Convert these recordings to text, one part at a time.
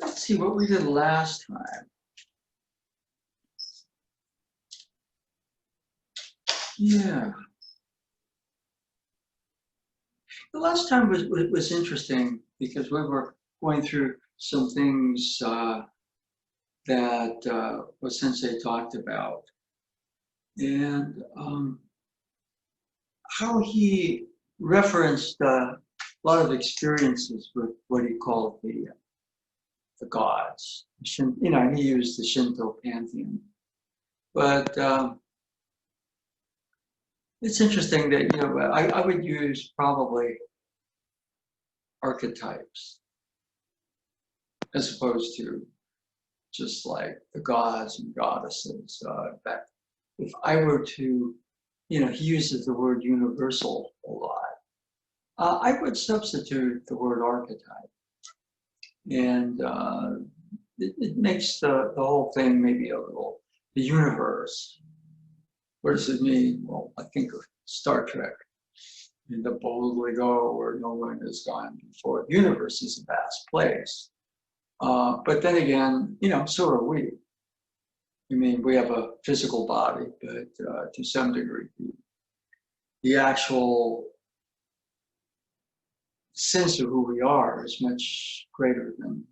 Let's see what we did last time. Yeah. The last time was interesting because we were going through some things that what Sensei talked about, and how he referenced a lot of experiences with what he called the gods. You know, he used the Shinto pantheon, but it's interesting that, you know, I would use probably archetypes as opposed to just like the gods and goddesses. In fact, if I were to, you know, he uses the word universal a lot. I would substitute the word archetype. And it makes the whole thing maybe a little, the universe. What does it mean? Well, I think of Star Trek, and the boldly go where no one has gone before. The universe is a vast place. But then again, you know, so are we. I mean, we have a physical body, but to some degree, the actual sense of who we are is much greater than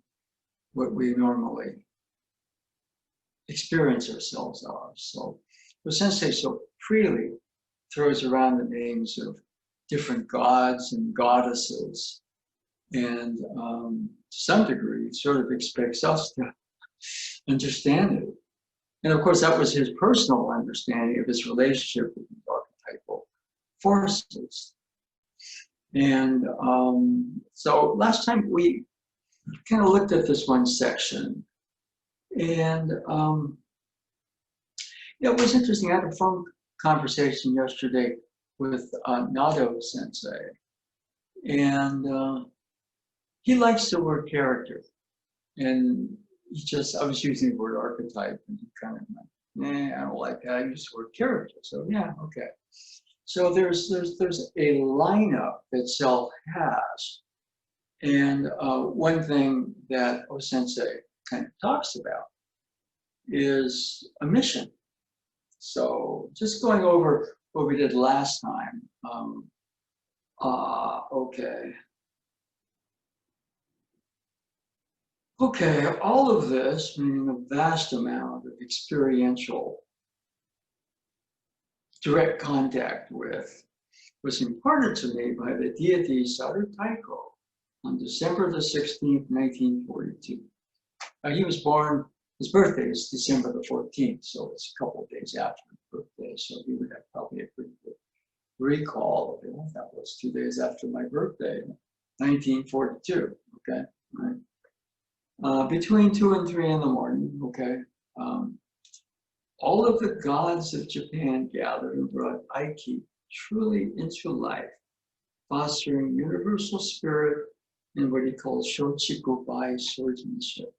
what we normally experience ourselves are. So the Sensei so freely throws around the names of different gods and goddesses, and to some degree sort of expects us to understand it. And of course, that was his personal understanding of his relationship with these archetypal forces. And so last time we kind of looked at this one section, and yeah, it was interesting. I had a phone conversation yesterday with Nado Sensei, and he likes the word character, and I was using the word archetype, and he kind of went, I don't like that. I use the word character. So yeah, okay. So there's a lineup that self has, and one thing that O-sensei kind of talks about is a mission. So just going over what we did last time. Okay. Okay, all of this, meaning a vast amount of experiential direct contact with, was imparted to me by the deity Saru Taiko on December the 16th, 1942. He was born, his birthday is December the 14th, so it's a couple of days after his birthday, so he would have probably a pretty good recall of it. That was 2 days after my birthday, 1942, okay, right? Between 2 and 3 in the morning, okay, all of the gods of Japan gathered and brought Aiki truly into life, fostering universal spirit and what he calls Shochiku Bai swordsmanship.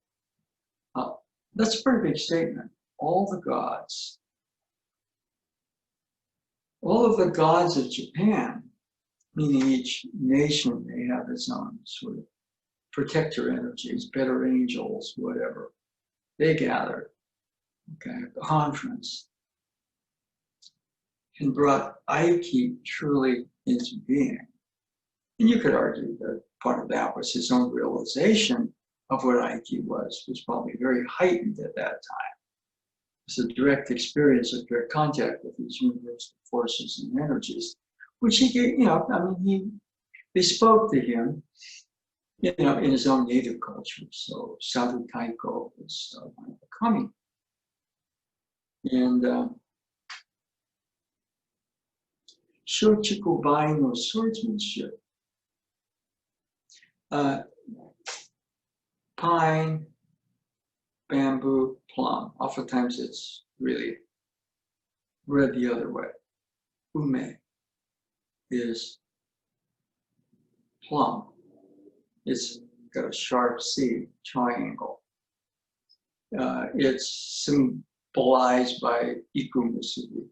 That's a pretty big statement. All of the gods of Japan, meaning each nation may have its own sort of protector energies, better angels, whatever. They gathered, okay, at the conference, and brought Aiki truly into being. And you could argue that part of that was his own realization of what Aiki was probably very heightened at that time. It's a direct experience of direct contact with these universal forces and energies, which he gave, you know, I mean, they spoke to him, you know, in his own native culture. So Saru Taiko was one of the kami. And Shochiku Bai no swordsmanship. Pine, bamboo, plum. Oftentimes it's really read the other way. Ume is plum. It's got a sharp C, triangle. It's symbolized by Ikumusubi.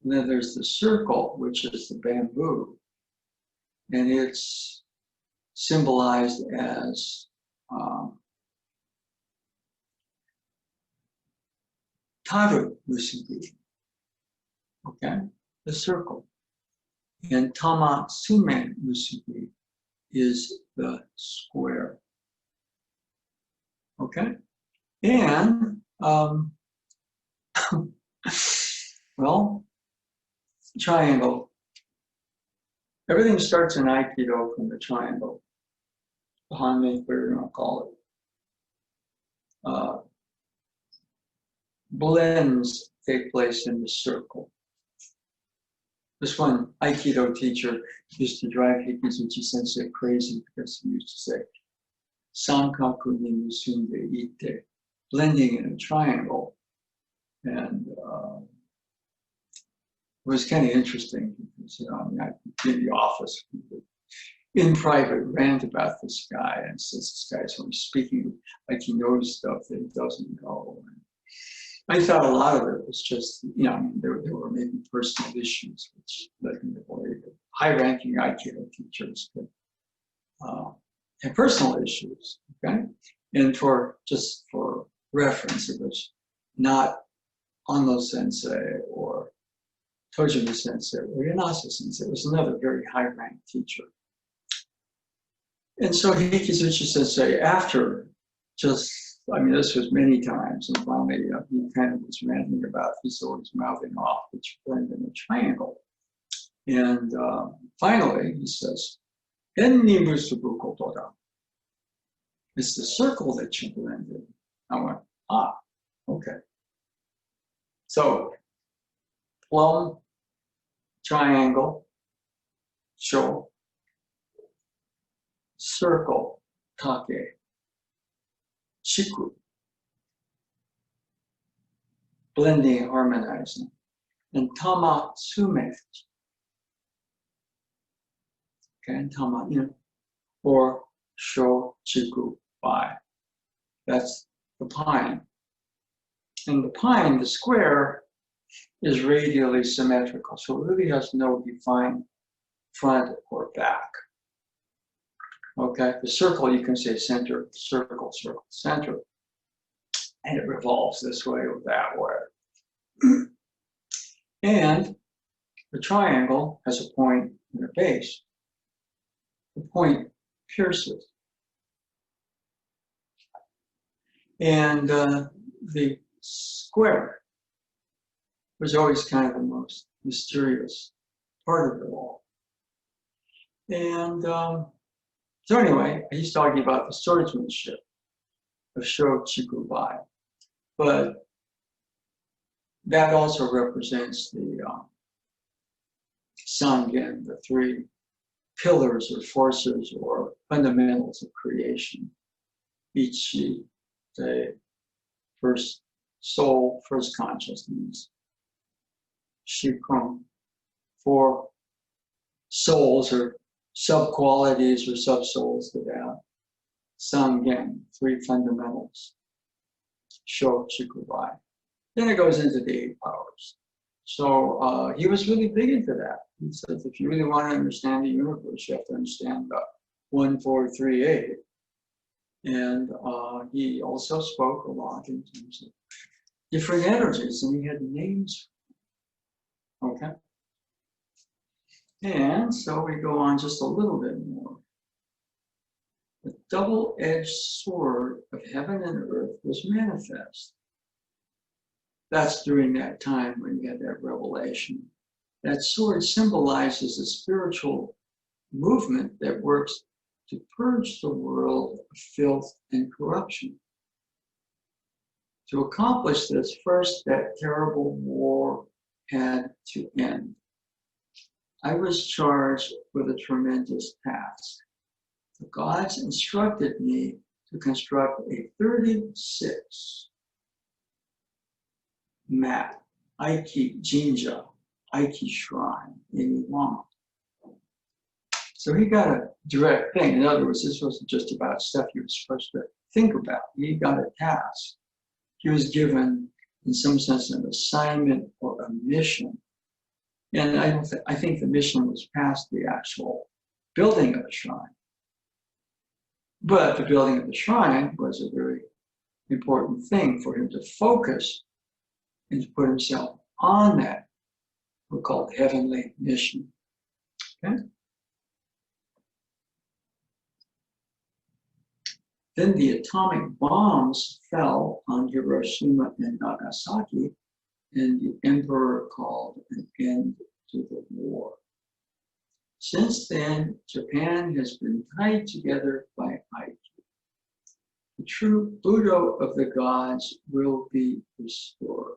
And then there's the circle, which is the bamboo. And it's symbolized as Taru Musubi, okay, the circle. And Tama Sume Musubi is the square, okay? And, well, triangle. Everything starts in Aikido from the triangle. The Hanmi, whatever you want to call it. Blends take place in the circle. This one Aikido teacher used to drive Hikizuchi sensei crazy because he used to say, Sankaku ni musunde ite, blending in a triangle. And it was kind of interesting because, I mean, I'd be in the office in private rant about this guy, and says this guy's only speaking like he knows stuff that he doesn't know. And I thought a lot of it was just, I mean, there were maybe personal issues which led me to believe that high-ranking Aikido teachers could have personal issues, okay? And just for reference, it was not Anno Sensei or Tojima Sensei or Yanasa Sensei. It was another very high-ranked teacher. And so Hikizuchi Sensei, after this was many times, and finally he kind of was ranting about, he's always mouthing off, which blend in a triangle. And finally he says, Enni musubu koto da. It's the circle that you blended. I went, okay. So, plum, triangle, sho, circle, take, shiku, blending, harmonizing, and tama sume. Okay, and tama, or sho, chiku, bai. That's the pine. And the pine, the square, is radially symmetrical, so it really has no defined front or back. Okay, the circle, you can say center, circle, circle, center, and it revolves this way or that way. And the triangle has a point and a base. The point pierces. And the square was always kind of the most mysterious part of it all. And so anyway, he's talking about the swordsmanship of Sho Chiku Bai. But that also represents the Sangen, the three pillars or forces or fundamentals of creation. Ichi, the first soul, first consciousness. Shikun, four souls or sub-qualities or sub-souls to that. Sangen, three fundamentals. Sho Chikubai. Then it goes into the 8 powers. So he was really big into that. He says if you really want to understand the universe, you have to understand the 1, 4, 3, 8. And he also spoke a lot in terms of different energies, and he had names. Okay. And so we go on just a little bit more. The double-edged sword of heaven and earth was manifest. That's during that time when you had that revelation. That sword symbolizes a spiritual movement that works to purge the world of filth and corruption. To accomplish this, first that terrible war had to end. I was charged with a tremendous task. The gods instructed me to construct a 36 mat Aiki Jinja, Aiki shrine in Iwama. So he got a direct thing. In other words, this wasn't just about stuff he was supposed to think about. He got a task. He was given, in some sense, an assignment or a mission. And I think the mission was past the actual building of the shrine. But the building of the shrine was a very important thing for him to focus and to put himself on that, we'll call it heavenly mission. Okay? Then the atomic bombs fell on Hiroshima and Nagasaki, and the emperor called an end to the war. Since then, Japan has been tied together by Aikido. The true Budo of the gods will be restored.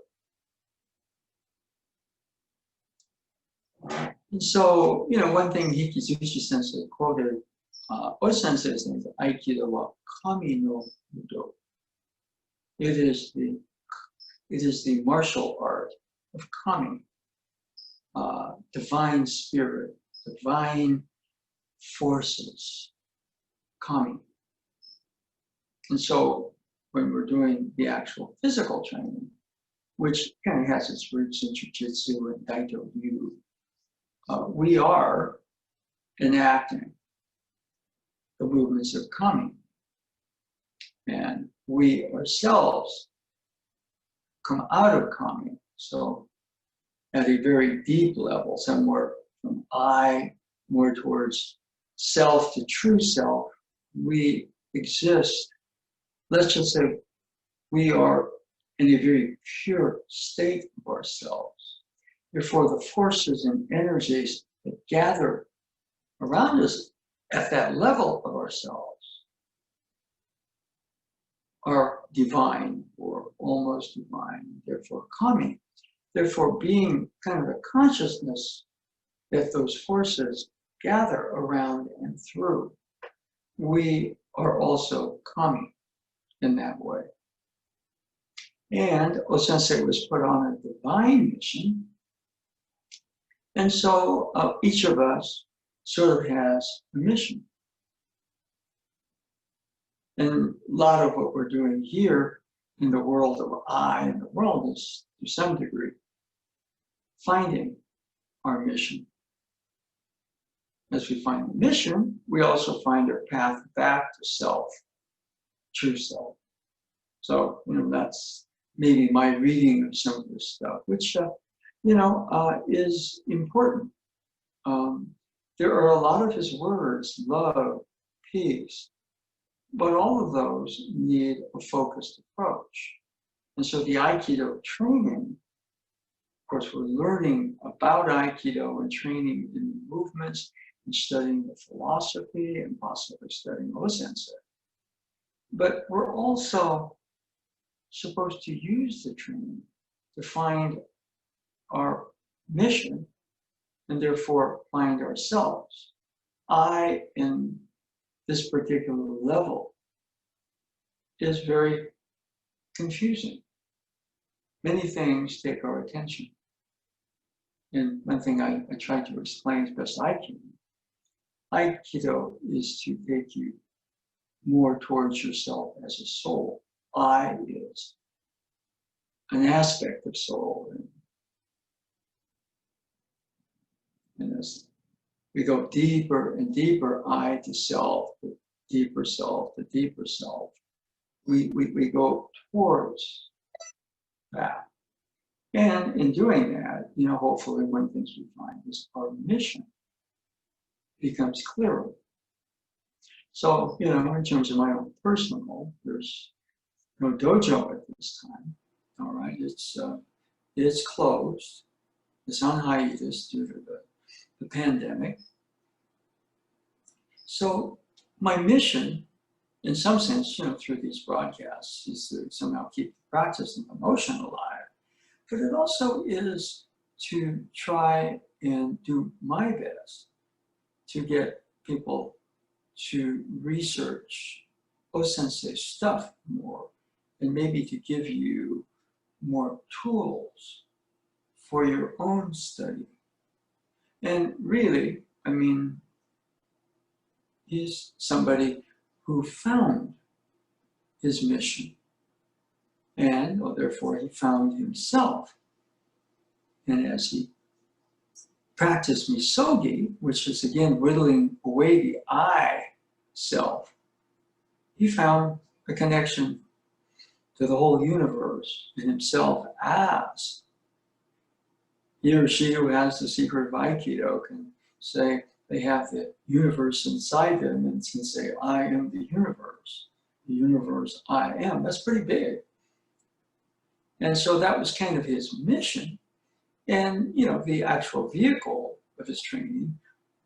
And so, one thing Hikizushi Sensei quoted O-sensei says, Aikido wa kami no Budo. It is the martial art of kami, divine spirit, divine forces, kami. And so when we're doing the actual physical training, which kind of has its roots in Jiu-Jitsu and Daito Ryu, we are enacting the movements of kami. And we ourselves come out of kami. So at a very deep level, somewhere from I more towards self to true self, we exist. Let's just say we are in a very pure state of ourselves. Therefore, the forces and energies that gather around us at that level of ourselves are divine or almost divine, therefore kami. Therefore, being kind of a consciousness that those forces gather around and through, we are also kami in that way. And O-sensei was put on a divine mission. And so each of us sort of has a mission. And a lot of what we're doing here in the world of I and the world is, to some degree, finding our mission. As we find the mission, we also find our path back to self, true self. So, that's maybe my reading of some of this stuff, which, is important. There are a lot of his words, love, peace, but all of those need a focused approach. And so the Aikido training, of course, we're learning about Aikido and training in the movements and studying the philosophy and possibly studying O-sensei. But we're also supposed to use the training to find our mission and therefore find ourselves. I, in this particular level, is very confusing. Many things take our attention. And one thing I try to explain as best I can, Aikido is to take you more towards yourself as a soul. I is an aspect of soul. And as we go deeper and deeper, I to self, the deeper self, the deeper self, we go towards that. And in doing that, hopefully one of the things we find is our mission becomes clearer. So, in terms of my own personal, there's no dojo at this time. All right, it's closed. It's on hiatus due to the pandemic. So my mission, in some sense, through these broadcasts, is to somehow keep the practice and emotion alive. But it also is to try and do my best to get people to research O-sensei stuff more, and maybe to give you more tools for your own study. And really, he's somebody who found his mission. And therefore he found himself. And as he practiced misogi, which is again whittling away the I self, he found a connection to the whole universe and himself as he or she who has the secret of Aikido can say they have the universe inside them and can say, I am the universe I am. That's pretty big. And so that was kind of his mission. And, you know, the actual vehicle of his training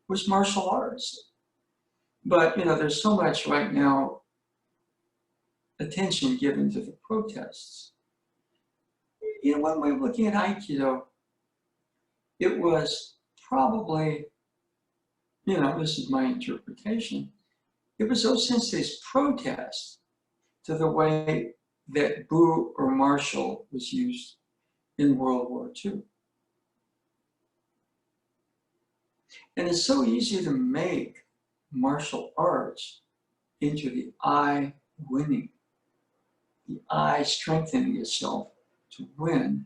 was martial arts. But, you know, there's so much right now attention given to the protests. You know, one way of looking at Aikido, it was probably, you know, this is my interpretation, it was those senseis' protest to the way that bu or martial was used in World War II. And it's so easy to make martial arts into the I winning, the I strengthening itself to win.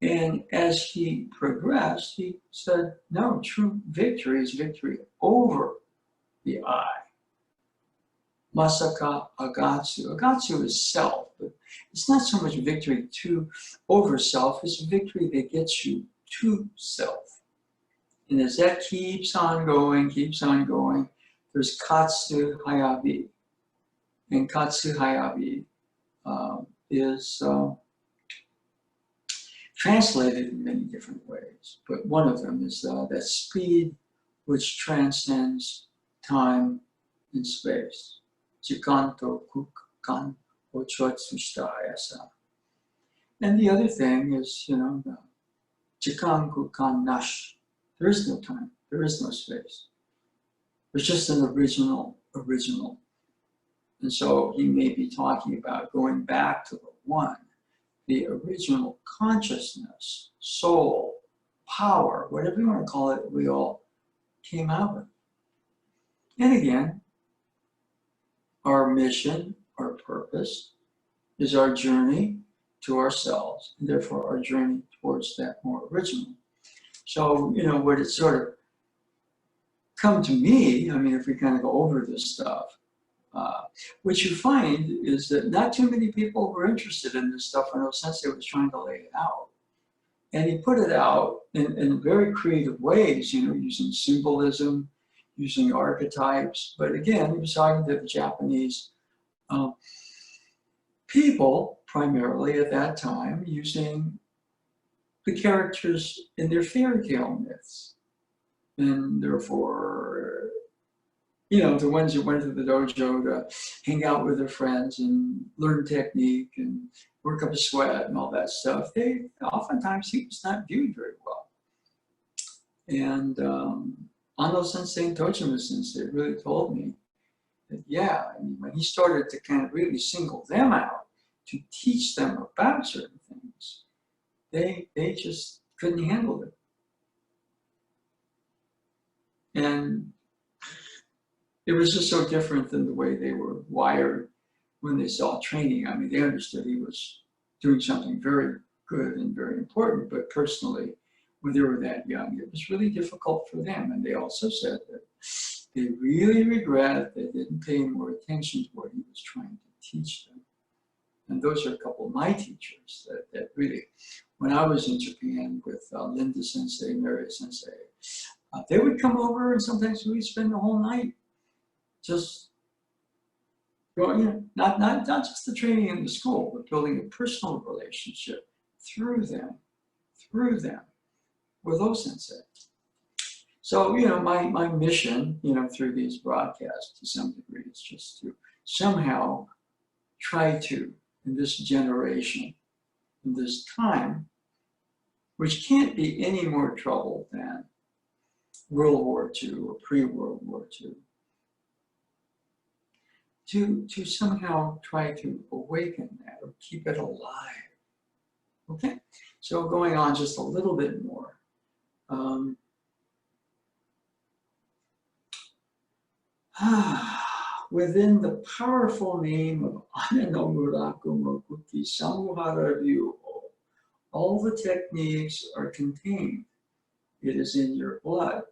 And as he progressed, he said, no, true victory is victory over the I. Masaka agatsu. Agatsu is self, but it's not so much victory over self, it's victory that gets you to self. And as that keeps on going, there's katsu hayabi. And katsu hayabi is translated in many different ways, but one of them is that speed which transcends time and space. Jikanto kukan ochotsushita ayasa. And the other thing is, you know, jikan kukan nash. There is no time, there is no space. There's just an original. And so he may be talking about going back to the one, the original consciousness, soul, power, whatever you want to call it, we all came out of. And again, our mission, our purpose, is our journey to ourselves, and therefore our journey towards that more original. So, you know, what it sort of come to me, I mean, if we kind of go over this stuff, what you find is that not too many people were interested in this stuff in a sense they was trying to lay it out. And he put it out in very creative ways, you know, using symbolism, using archetypes. But again, he was talking to the Japanese people, primarily at that time, using the characters in their fairy tale myths. And therefore, you know, the ones who went to the dojo to hang out with their friends and learn technique and work up a sweat and all that stuff, they oftentimes he was not viewed very well. And Ando Sensei and Tojima Sensei really told me that, yeah, I mean, when he started to kind of really single them out to teach them about certain things, they just couldn't handle it. And it was just so different than the way they were wired when they saw training. I mean, they understood he was doing something very good and very important, but personally, when they were that young, it was really difficult for them. And they also said that they really regret they didn't pay more attention to what he was trying to teach them. And those are a couple of my teachers that really, when I was in Japan with Linda Sensei, Mary Sensei, they would come over and sometimes we'd spend the whole night just going, you know, not just the training in the school, but building a personal relationship through them with those sensei. So, you know, my mission, you know, through these broadcasts to some degree is just to somehow try to, in this generation, in this time, which can't be any more trouble than World War II or pre-World War II, to somehow try to awaken that or keep it alive. Okay, so going on just a little bit more. Within the powerful name of Ananomuraku Mokuki Samuhara Ryu, all the techniques are contained. It is in your blood.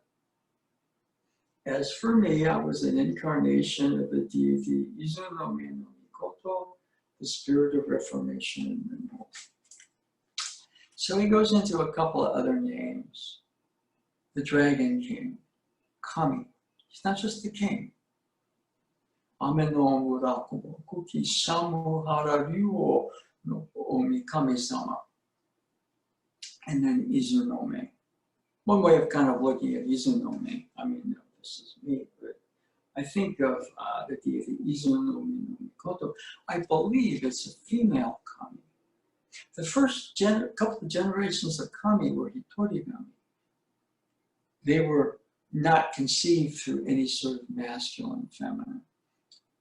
as for me, I was an incarnation of the deity Izunomi no Mikoto, the spirit of reformation and renewal. So he goes into a couple of other names. The Dragon King, Kami. He's not just the king. Ame no murakumo kuki samu hararyuo no omi kami-sama. And then Izunome. One way of kind of looking at Izunome, I mean, no, this is me, but I think of the deity Izunome no Mikoto. I believe it's a female kami. The first couple of generations of kami were hitorigami. They were not conceived through any sort of masculine, feminine.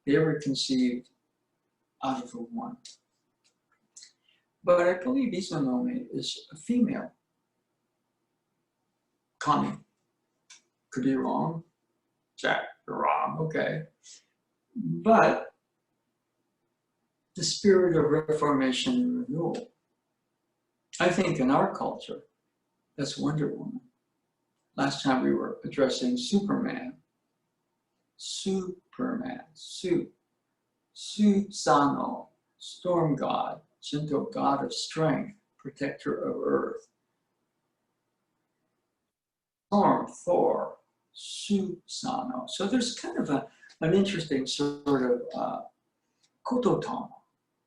They were conceived out of the one. But I believe Izunome is a female kami. Could be wrong. Jack, you're wrong, okay. But the spirit of reformation and renewal. I think in our culture, that's Wonder Woman. Last time we were addressing Superman. Superman, Sano, storm god, Shinto god of strength, protector of earth. Storm, Thor, Sano. So there's kind of an interesting sort of kototama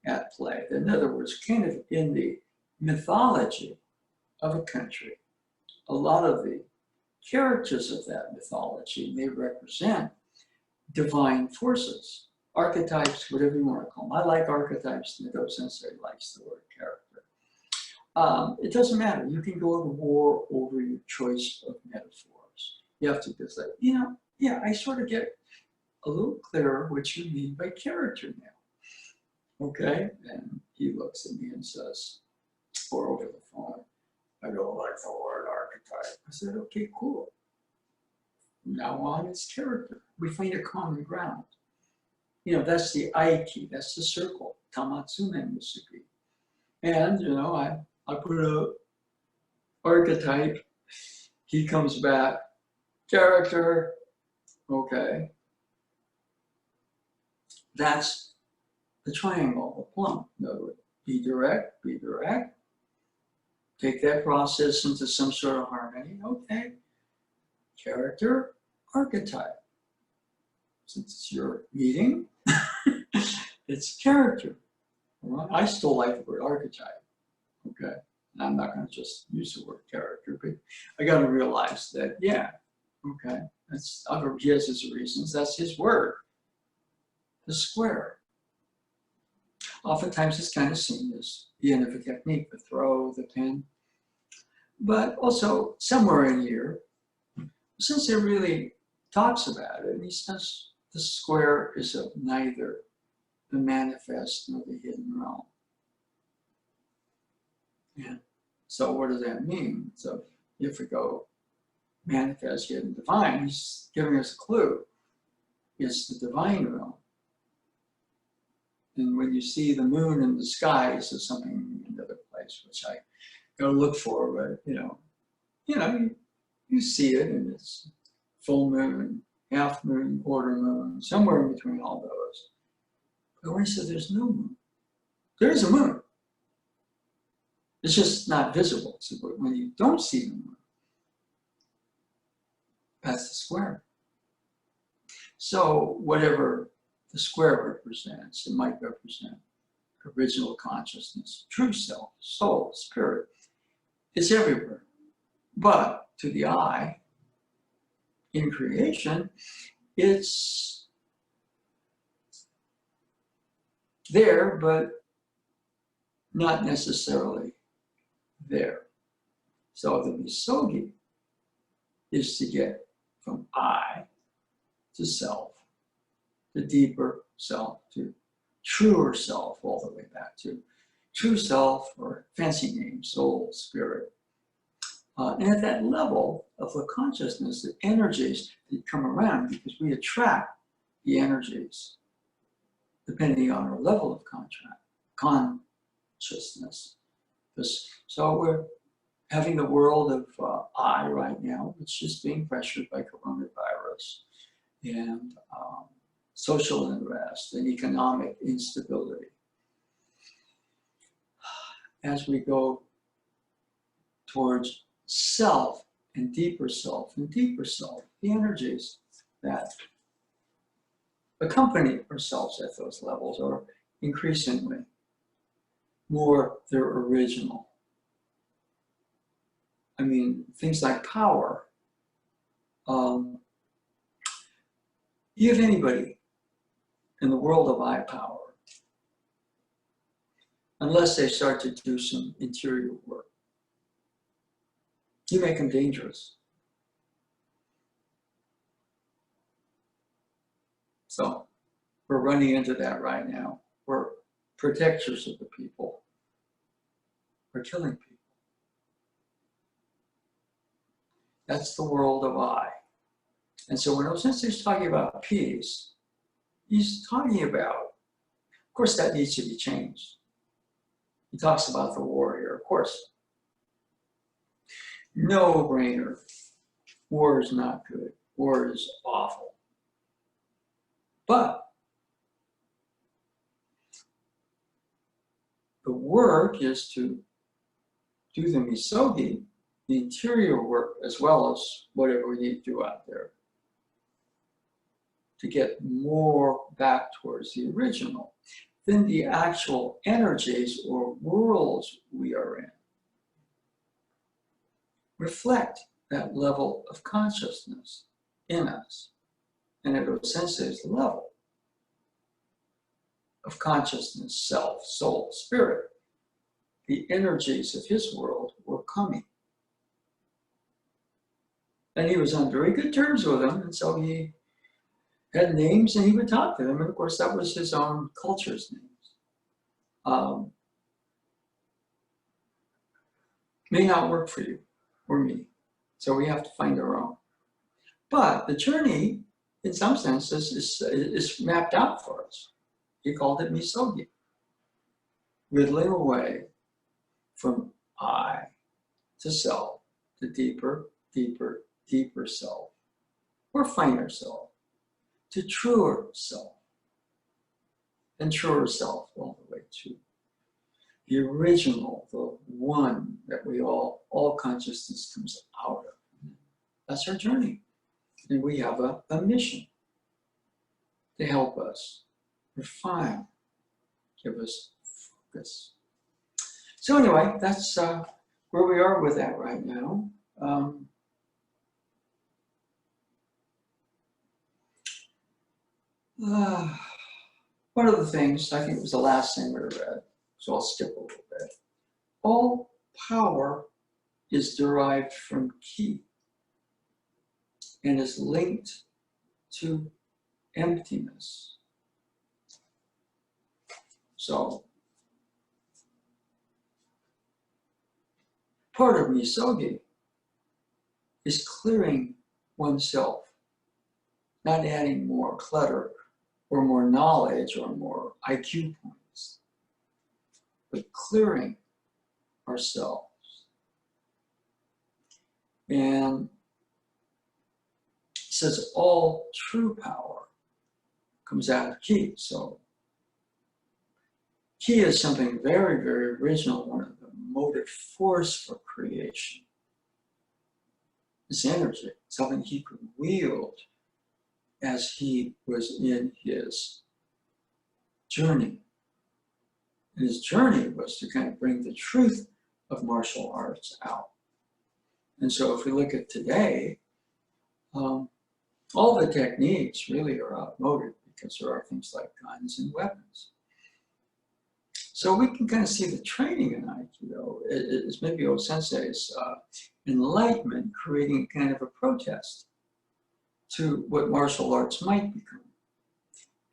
at play. In other words, kind of in the mythology of a country, a lot of the characters of that mythology may represent divine forces, archetypes, whatever you want to call them. I like archetypes, Nido Sensei likes the word character. It doesn't matter. You can go to war over your choice of metaphors. You have to just say, yeah, I sort of get a little clearer what you mean by character now. Okay? And he looks at me and says, or over the phone, I don't like the word archetype. I said, okay, cool. From now on, it's character. We find a common ground. That's the Aiki, that's the circle, Tamatsume Musuki. And, I put a archetype, he comes back, character, okay. That's the triangle, the plum. In other words, be direct, take that process into some sort of harmony, okay. Character, archetype. Since it's your meeting, it's character. Right? I still like the word archetype, okay? And I'm not going to just use the word character, but I got to realize that, yeah, okay, he has his reasons, that's his word. The square. Oftentimes it's kind of seen as the end of a technique, the throw, the pin. But also, somewhere in here, Sensei really talks about it, and he says the square is of neither the manifest nor the hidden realm. Yeah. So what does that mean? So if we go manifest, hidden, divine, he's giving us a clue. It's the divine realm. And when you see the moon in the sky, this is something in another place, which I go look for, but you see it, and it's full moon, half moon, quarter moon, somewhere in between all those. But when he says there's no moon, there is a moon. It's just not visible. So when you don't see the moon, that's the square. So whatever the square represents, it might represent original consciousness, true self, soul, spirit. It's everywhere. But to the eye, in creation, it's there, but not necessarily there. So the misogi is to get from I to self, the deeper self, to truer self, all the way back to true self, or fancy name, soul, spirit. And at that level of the consciousness, the energies that come around, because we attract the energies depending on our level of consciousness. So we're having the world of I right now, which is being pressured by coronavirus. and social unrest and economic instability. As we go towards self and deeper self and deeper self, the energies that accompany ourselves at those levels are increasingly more their original. I mean, things like power. You have anybody in the world of eye power, unless they start to do some interior work, you make them dangerous. So we're running into that right now. We're protectors of the people. We're killing people. That's the world of I. And so when Osensei is talking about peace, he's talking about, of course, that needs to be changed. He talks about the warrior, of course. No brainer. War is not good. War is awful. But the work is to do the misogi, the interior work, as well as whatever we need to do out there, to get more back towards the original. Then the actual energies or worlds we are in reflect that level of consciousness in us. And at Osensei's level of consciousness, self, soul, spirit, the energies of his world were coming. And he was on very good terms with them, and so he had names and he would talk to them, and of course that was his own culture's names. May not work for you or me, so we have to find our own. But the journey, in some senses, is mapped out for us. He called it misogi, whittling away from I to self, to deeper, deeper, deeper self, or finer self, to truer self, and truer self all the way to the original, the one that we all consciousness comes out of. That's our journey. And we have a mission to help us refine, give us focus. So anyway, that's where we are with that right now. One of the things, I think it was the last thing we read, so I'll skip a little bit. All power is derived from ki and is linked to emptiness. So, part of misogi is clearing oneself, not adding more clutter or more knowledge or more IQ points, but clearing ourselves. And it says all true power comes out of ki. So ki is something very, very original, one of the motive force for creation. This energy, something he could wield as he was in his journey. And his journey was to kind of bring the truth of martial arts out. And so if we look at today, all the techniques really are outmoded because there are things like guns and weapons. So we can kind of see the training in Aikido is maybe Osensei's enlightenment creating kind of a protest to what martial arts might become.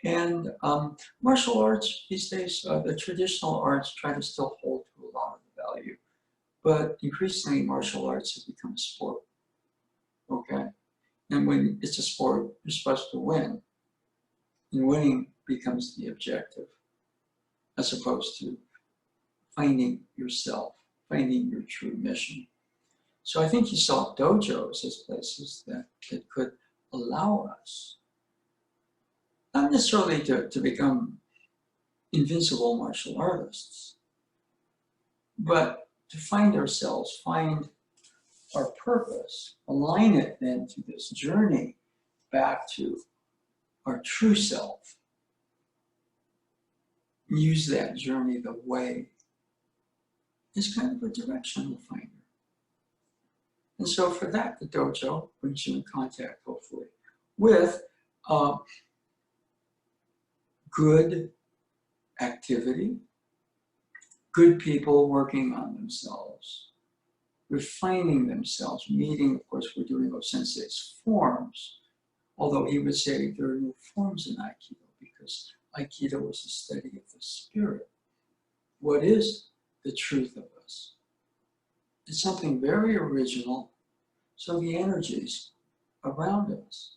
And martial arts these days, the traditional arts try to still hold to a lot of the value, but increasingly martial arts has become a sport, okay? And when it's a sport, you're supposed to win. And winning becomes the objective, as opposed to finding yourself, finding your true mission. So I think you saw dojos as places that could allow us not necessarily to become invincible martial artists, but to find ourselves, find our purpose, align it then to this journey back to our true self. Use that journey, the way, is kind of a directional finder. And so for that, the dojo brings you in contact, hopefully, with good activity, good people working on themselves, refining themselves, meeting, of course, we're doing O-sensei's forms, although he would say there are no forms in Aikido because Aikido is the study of the spirit. What is the truth of us? It's something very original, so the energies around us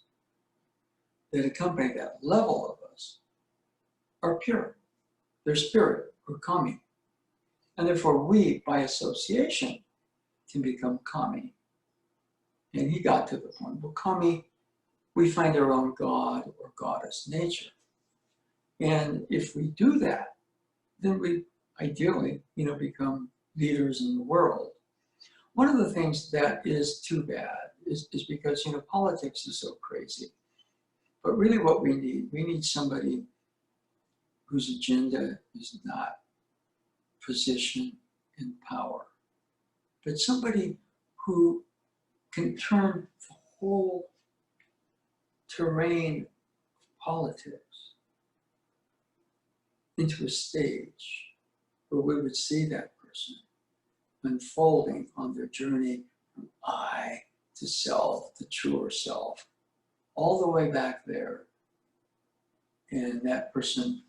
that accompany that level of us are pure. They're spirit or kami. And therefore we, by association, can become kami. And he got to the point, well, kami, we find our own god or goddess nature. And if we do that, then we ideally, become leaders in the world. One of the things that is too bad is because, politics is so crazy. But really what we need somebody whose agenda is not position and power, but somebody who can turn the whole terrain of politics into a stage where we would see that person unfolding on their journey from I to self, the truer self, all the way back there. And that person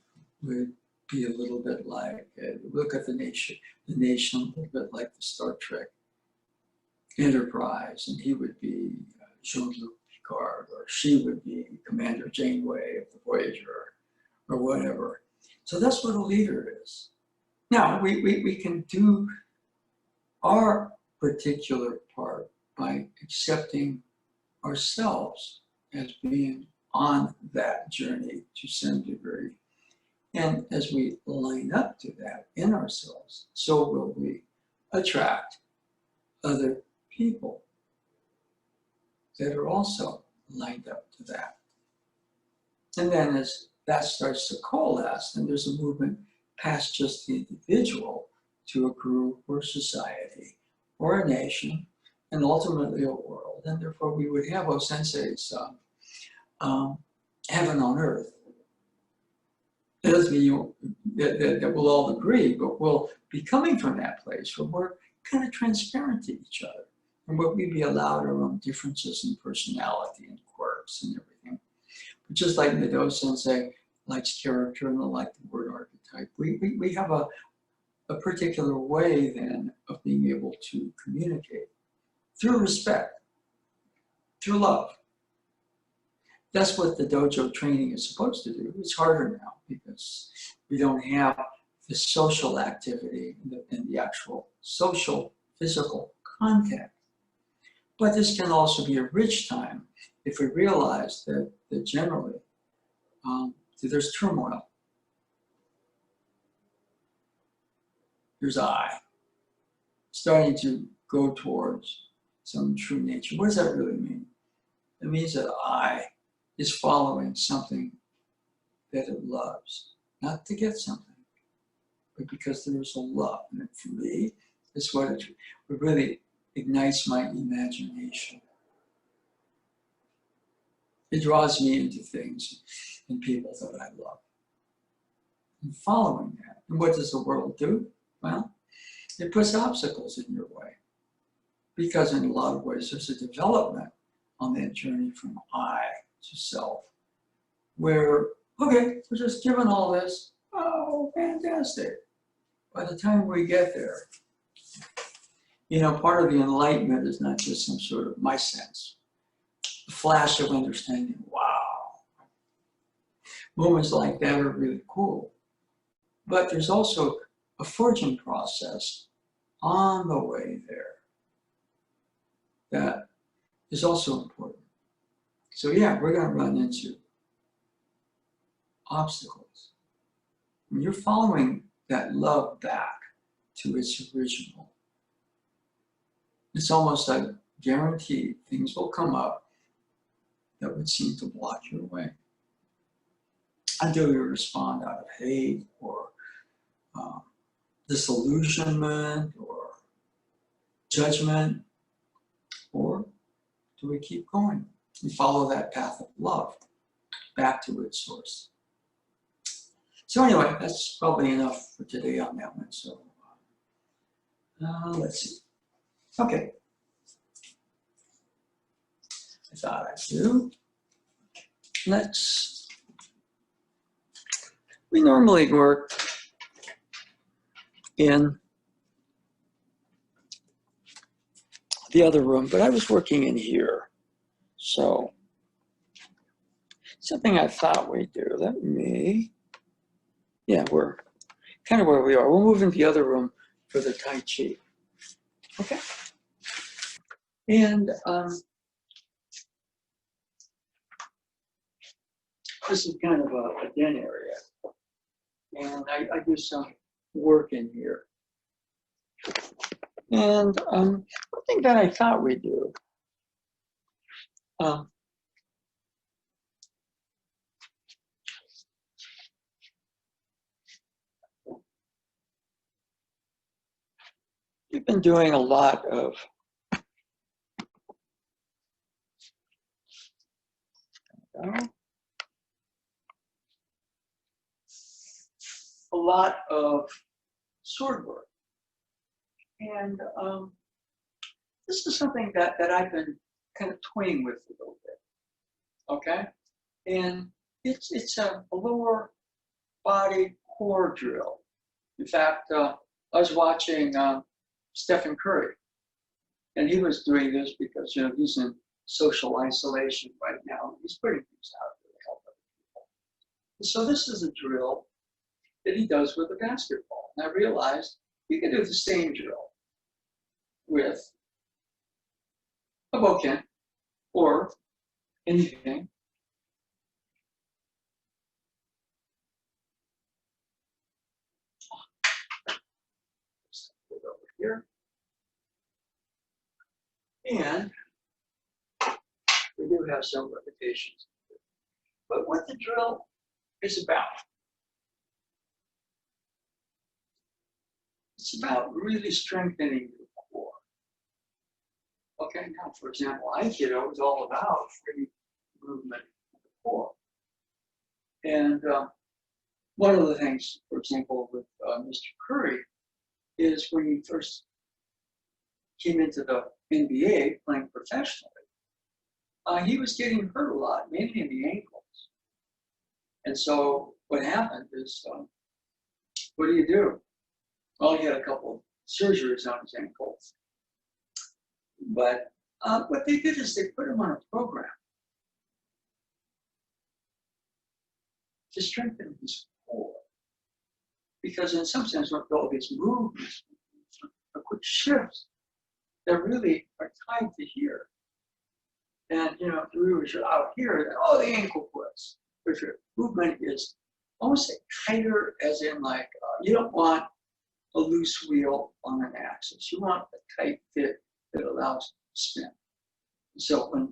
would be a little bit like, look at the nation a little bit like the Star Trek Enterprise, and he would be Jean-Luc Picard, or she would be Commander Janeway of the Voyager, or whatever. So that's what a leader is. Now, we can do our particular part by accepting ourselves as being on that journey to some degree. And as we line up to that in ourselves, so will we attract other people that are also lined up to that. And then as that starts to coalesce, then there's a movement past just the individual to a group or society or a nation and ultimately a world. And therefore we would have O-sensei's heaven on earth. It doesn't mean that we'll all agree, but we'll be coming from that place where we're kind of transparent to each other and where we be allowed our own differences in personality and quirks and everything. But just like Nado Sensei likes character and I like the word archetype, we have a particular way then of being able to communicate through respect, through love. That's what the dojo training is supposed to do. It's harder now because we don't have the social activity and the actual social, physical contact. But this can also be a rich time if we realize that generally there's turmoil. There's I, starting to go towards some true nature. What does that really mean? It means that I is following something that it loves, not to get something, but because there is a love. And for me, it's what it really ignites my imagination. It draws me into things and people that I love. And following that, and what does the world do? Well, it puts obstacles in your way. Because in a lot of ways, there's a development on that journey from I to self, where, okay, we're just given all this, oh, fantastic. By the time we get there, part of the enlightenment is not just some sort of, my sense, a flash of understanding, wow. Moments like that are really cool. But there's also a forging process on the way there that is also important. So yeah, we're going to run into obstacles. When you're following that love back to its original, it's almost a guarantee things will come up that would seem to block your way until you respond out of hate or disillusionment or judgment, or do we keep going? We follow that path of love back to its source. So anyway, that's probably enough for today on that one. So let's see. Okay. I thought I'd do. We normally work in the other room, but I was working in here. So something I thought we'd do. We're kind of where we are. We'll move into the other room for the Tai Chi. Okay. And this is kind of a den area. And I do some work in here. And one thing that I thought we'd do, we've been doing a lot of sword work. And this is something that I've been kind of toying with a little bit, okay? And it's a lower body core drill. In fact, I was watching Stephen Curry, and he was doing this because, he's in social isolation right now. He's putting things out there to help other people. And so this is a drill that he does with a basketball. And I realized you can do the same drill with a bokken or anything. Put it over here. And we do have some limitations. But what the drill is about, it's about really strengthening your core. Okay, now for example, Aikido is all about free movement of the core. And one of the things, for example, with Mr. Curry, is when he first came into the NBA playing professionally, he was getting hurt a lot, mainly in the ankles. And so what happened is, what do you do? Well, he had a couple of surgeries on his ankles. But what they did is they put him on a program to strengthen his core. Because in some sense, with all these movements, a quick shifts that really are tied to here. And, if we were out here, then, the ankle puts. But your movement is almost tighter, as in like, you don't want a loose wheel on an axis. You want a tight fit that allows spin. So when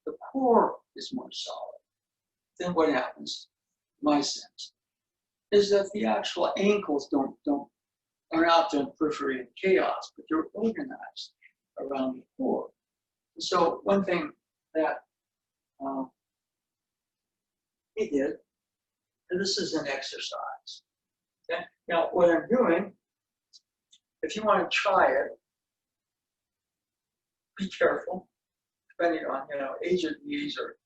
the core is more solid, then what happens, my sense, is that the actual ankles are out there in periphery and chaos, but they're organized around the core. So one thing that he did, and this is an exercise. Okay? Now what I'm doing, if you want to try it, be careful, depending on age of knees, or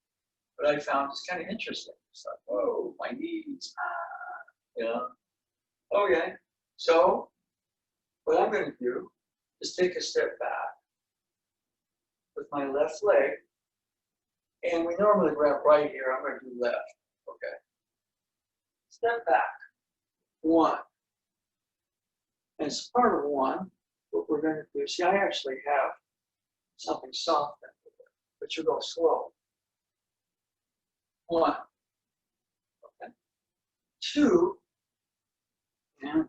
what I found is kind of interesting. It's like, whoa, my knees, Okay, so what I'm going to do is take a step back with my left leg, and we normally grab right here. I'm going to do left. Okay. Step back. 1. And as part of 1, what we're going to do, see, I actually have something soft in there, but you go slow. 1. Okay. 2, and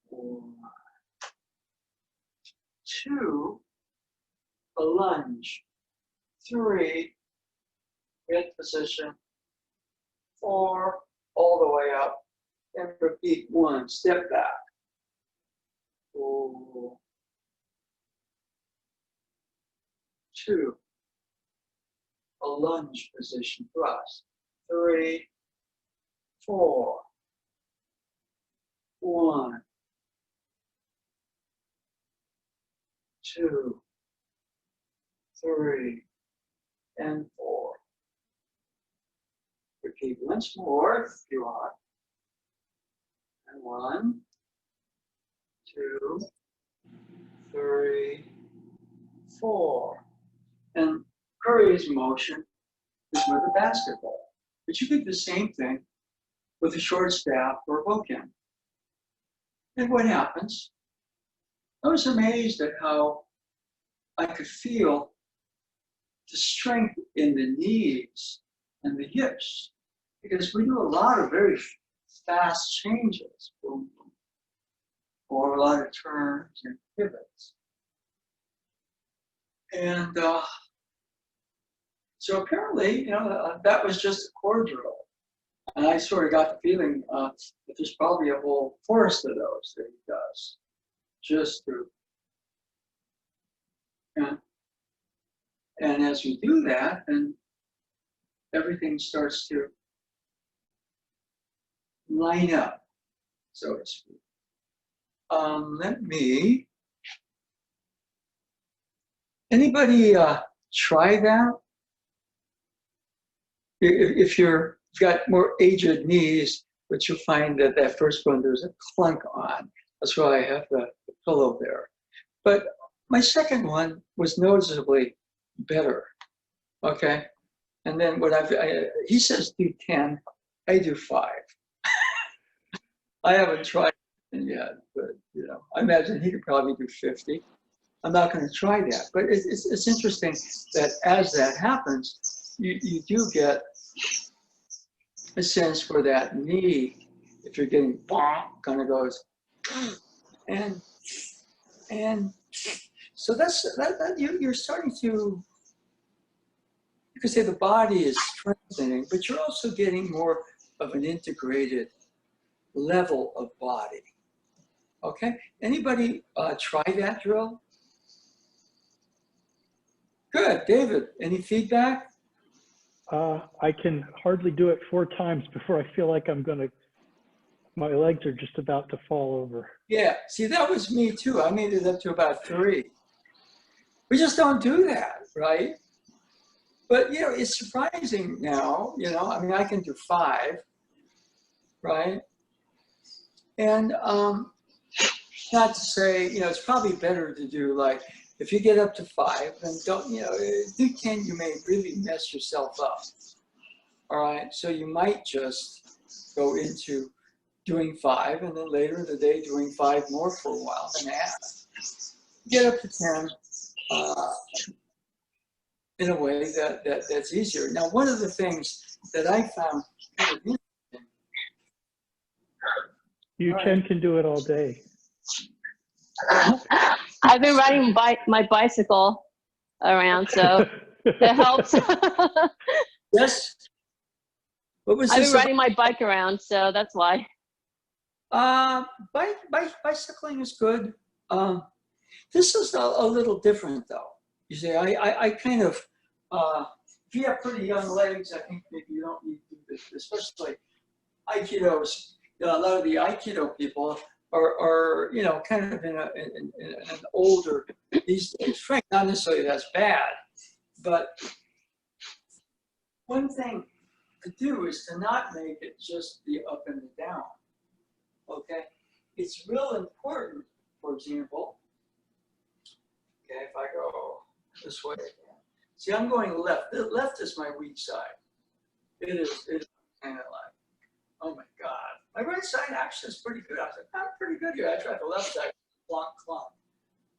1, 2, a lunge, 3, mid position, 4, all the way up, and repeat 1, step back. 4, 2, a lunge position, thrust, 3, 4, 1, 2, 3, and 4. Repeat once more if you want. And 1, 2, 3, 4. And Curry's motion is with a basketball. But you could do the same thing with a short staff or a bokeh. And what happens? I was amazed at how I could feel the strength in the knees and the hips, because we do a lot of very fast changes, boom, boom, or a lot of turns and pivots. And so apparently, that was just a core drill. And I sort of got the feeling that there's probably a whole forest of those that he does, just to. And as we do that, then everything starts to line up, so to speak. Let me. Anybody try that? If you've got more aged knees, but you'll find that that first one there's a clunk on. That's why I have the pillow there. But my second one was noticeably better. Okay, and then what he says do 10, I do 5. I haven't tried it yet, but I imagine he could probably do 50. I'm not going to try that, but it's interesting that as that happens, you do get a sense for that knee. If you're getting bonk, kind of goes, and so that you're starting to. You could say the body is strengthening, but you're also getting more of an integrated level of body. Okay, anybody try that drill? Good, David, any feedback? I can hardly do it 4 times before I feel like my legs are just about to fall over. Yeah, see, that was me too. I made it up to about 3. We just don't do that, right? But, it's surprising now, I mean, I can do 5, right? And not to say, it's probably better to do like, if you get up to 5, then don't, do 10, you may really mess yourself up. All right, so you might just go into doing 5, and then later in the day doing 5 more for a while, then add. Get up to 10 in a way that's easier. Now, one of the things that I found kind of interesting. You can do it all day. I've been riding my bicycle around, so it helps. Yes. What was I've this been riding my bike around, so that's why. Bicycling is good. This is a little different, though. You see, I kind of, if you have pretty young legs, I think maybe you don't need to do this, especially Aikidos. A lot of the Aikido people are kind of in an older these days. Frank, not necessarily that's bad, but one thing to do is to not make it just the up and the down. Okay, it's real important. For example, okay, if I go this way again, see, I'm going left. The left is my weak side. It is kind of like, oh my God. My right side actually is pretty good. I was like, I'm pretty good here. I tried the left side, clunk, clunk.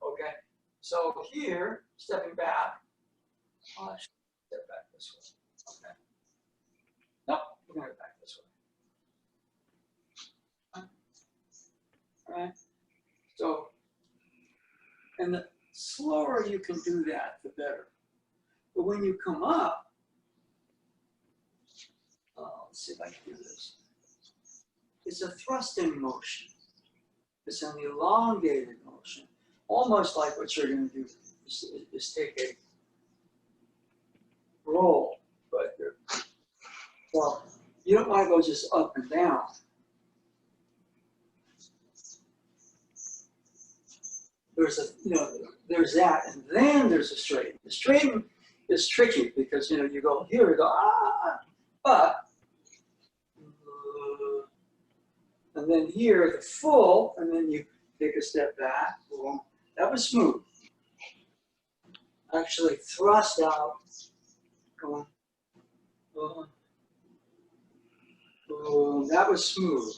Okay, so here, stepping back, I should step back this way. Okay. Nope, we're going to go back this way. All right. So, and the slower you can do that, the better. But when you come up, let's see if I can do this. It's a thrusting motion. It's an elongated motion, almost like what you're going to do is take a roll, but well, you don't want to go just up and down. There's there's that, and then there's a straighten. The straighten is tricky because you go here, you go but and then here the full, and then you take a step back. Boom. That was smooth. Actually thrust out, going, boom, boom. That was smooth.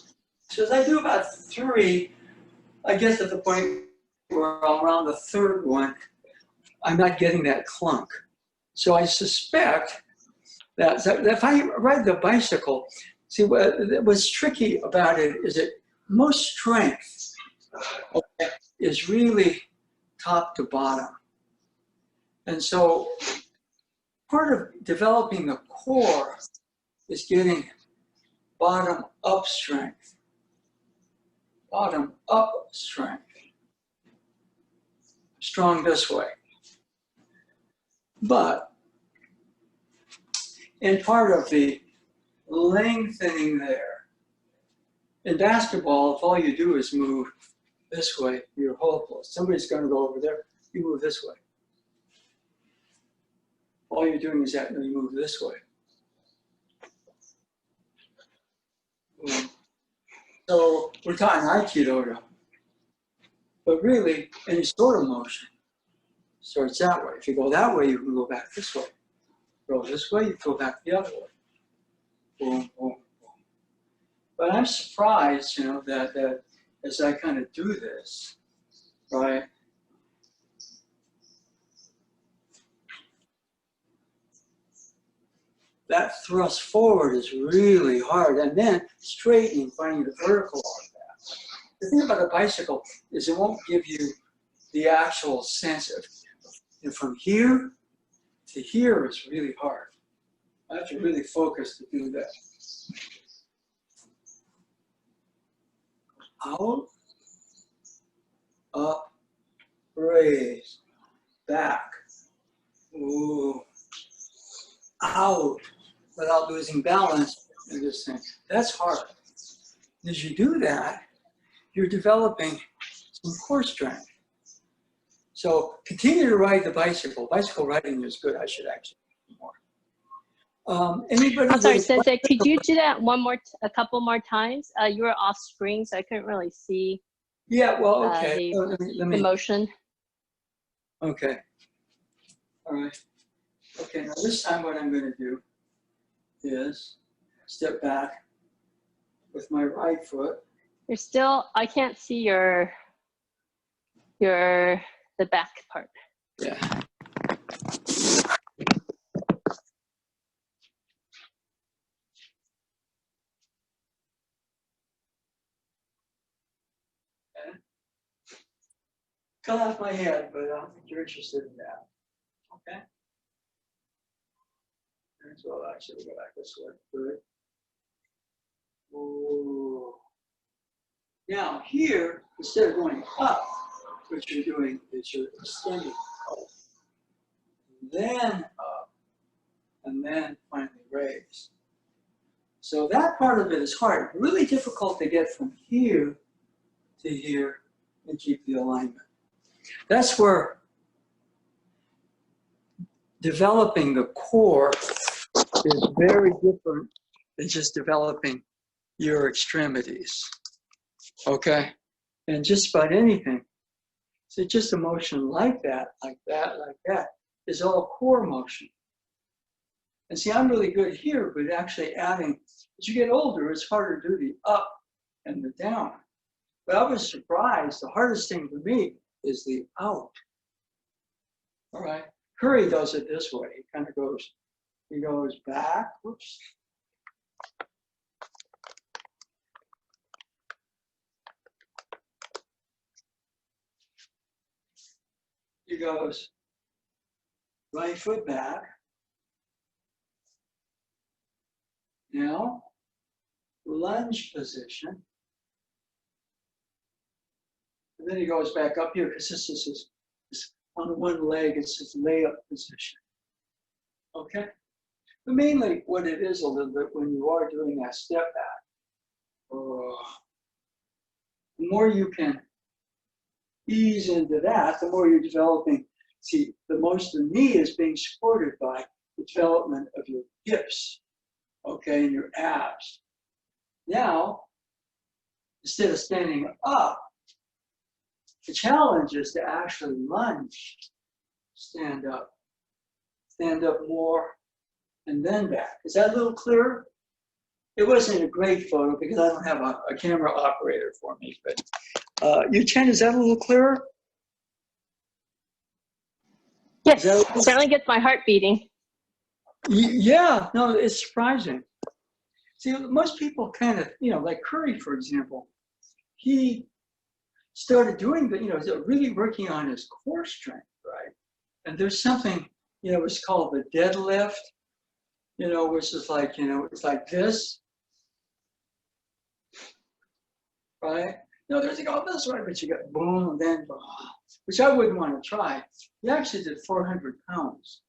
So as I do about 3, I get to the point where around the 3rd one, I'm not getting that clunk. So I suspect that if I ride the bicycle, see what's tricky about it is that most strength is really top to bottom. And so part of developing the core is getting bottom up strength. Bottom up strength. Strong this way. But in part of the lengthening there, in basketball, if all you do is move this way, you're hopeless. Somebody's going to go over there, you move this way. All you're doing is that you move this way. So we're talking Aikido now. But really, any sort of motion starts that way. If you go that way, you can go back this way. Go this way, you go back the other way. Boom, boom, boom. But I'm surprised, that as I kind of do this, right? That thrust forward is really hard. And then straightening, finding the vertical on that. The thing about a bicycle is it won't give you the actual sense of, from here to here is really hard. I have to really focus to do that. Out, up, raise, back, ooh, out, without losing balance in this thing. That's hard. As you do that, you're developing some core strength. So continue to ride the bicycle. Bicycle riding is good. I should actually do more. Anybody? I'm sorry, Sensei, could you do that a couple more times? You were off screen, so I couldn't really see. Yeah, well, okay. The motion. Okay. All right. Okay, now this time what I'm going to do is step back with my right foot. You're still, I can't see the back part. Yeah. Okay. Cut off my head, but I don't think you're interested in that. Okay. So actually we'll go back this way. Good. Ooh. Now here, instead of going up, what you're doing is you're extending up, then up, and then finally raise. So that part of it is hard. Really difficult to get from here to here and keep the alignment. That's where developing the core is very different than just developing your extremities. Okay? And just about anything. So just a motion like that, like that, like that, is all core motion. And see, I'm really good here, but actually adding, as you get older, it's harder to do the up and the down. But I was surprised, the hardest thing for me is the out. All right, Curry does it this way. He kind of goes He goes back. Whoops. He goes right foot back. Now, lunge position. And then he goes back up here because this is his, on one leg, it's his layup position. Okay? But mainly what it is a little bit when you are doing that step back, the more you can ease into that, the more you're developing. See, the most of the knee is being supported by the development of your hips, okay, and your abs. Now, instead of standing up, the challenge is to actually lunge, stand up more, and then back. Is that a little clearer? It wasn't a great photo because I don't have a camera operator for me, but Chen, is that a little clearer? Yes, certainly gets my heart beating. Yeah, no, it's surprising. See, most people kind of, like Curry, for example, he started doing really working on his core strength, right? And there's something, it's called the deadlift, which is like, it's like this, right? No, there's go this way, but you got boom, and then, which I wouldn't want to try. He actually did 400 pounds.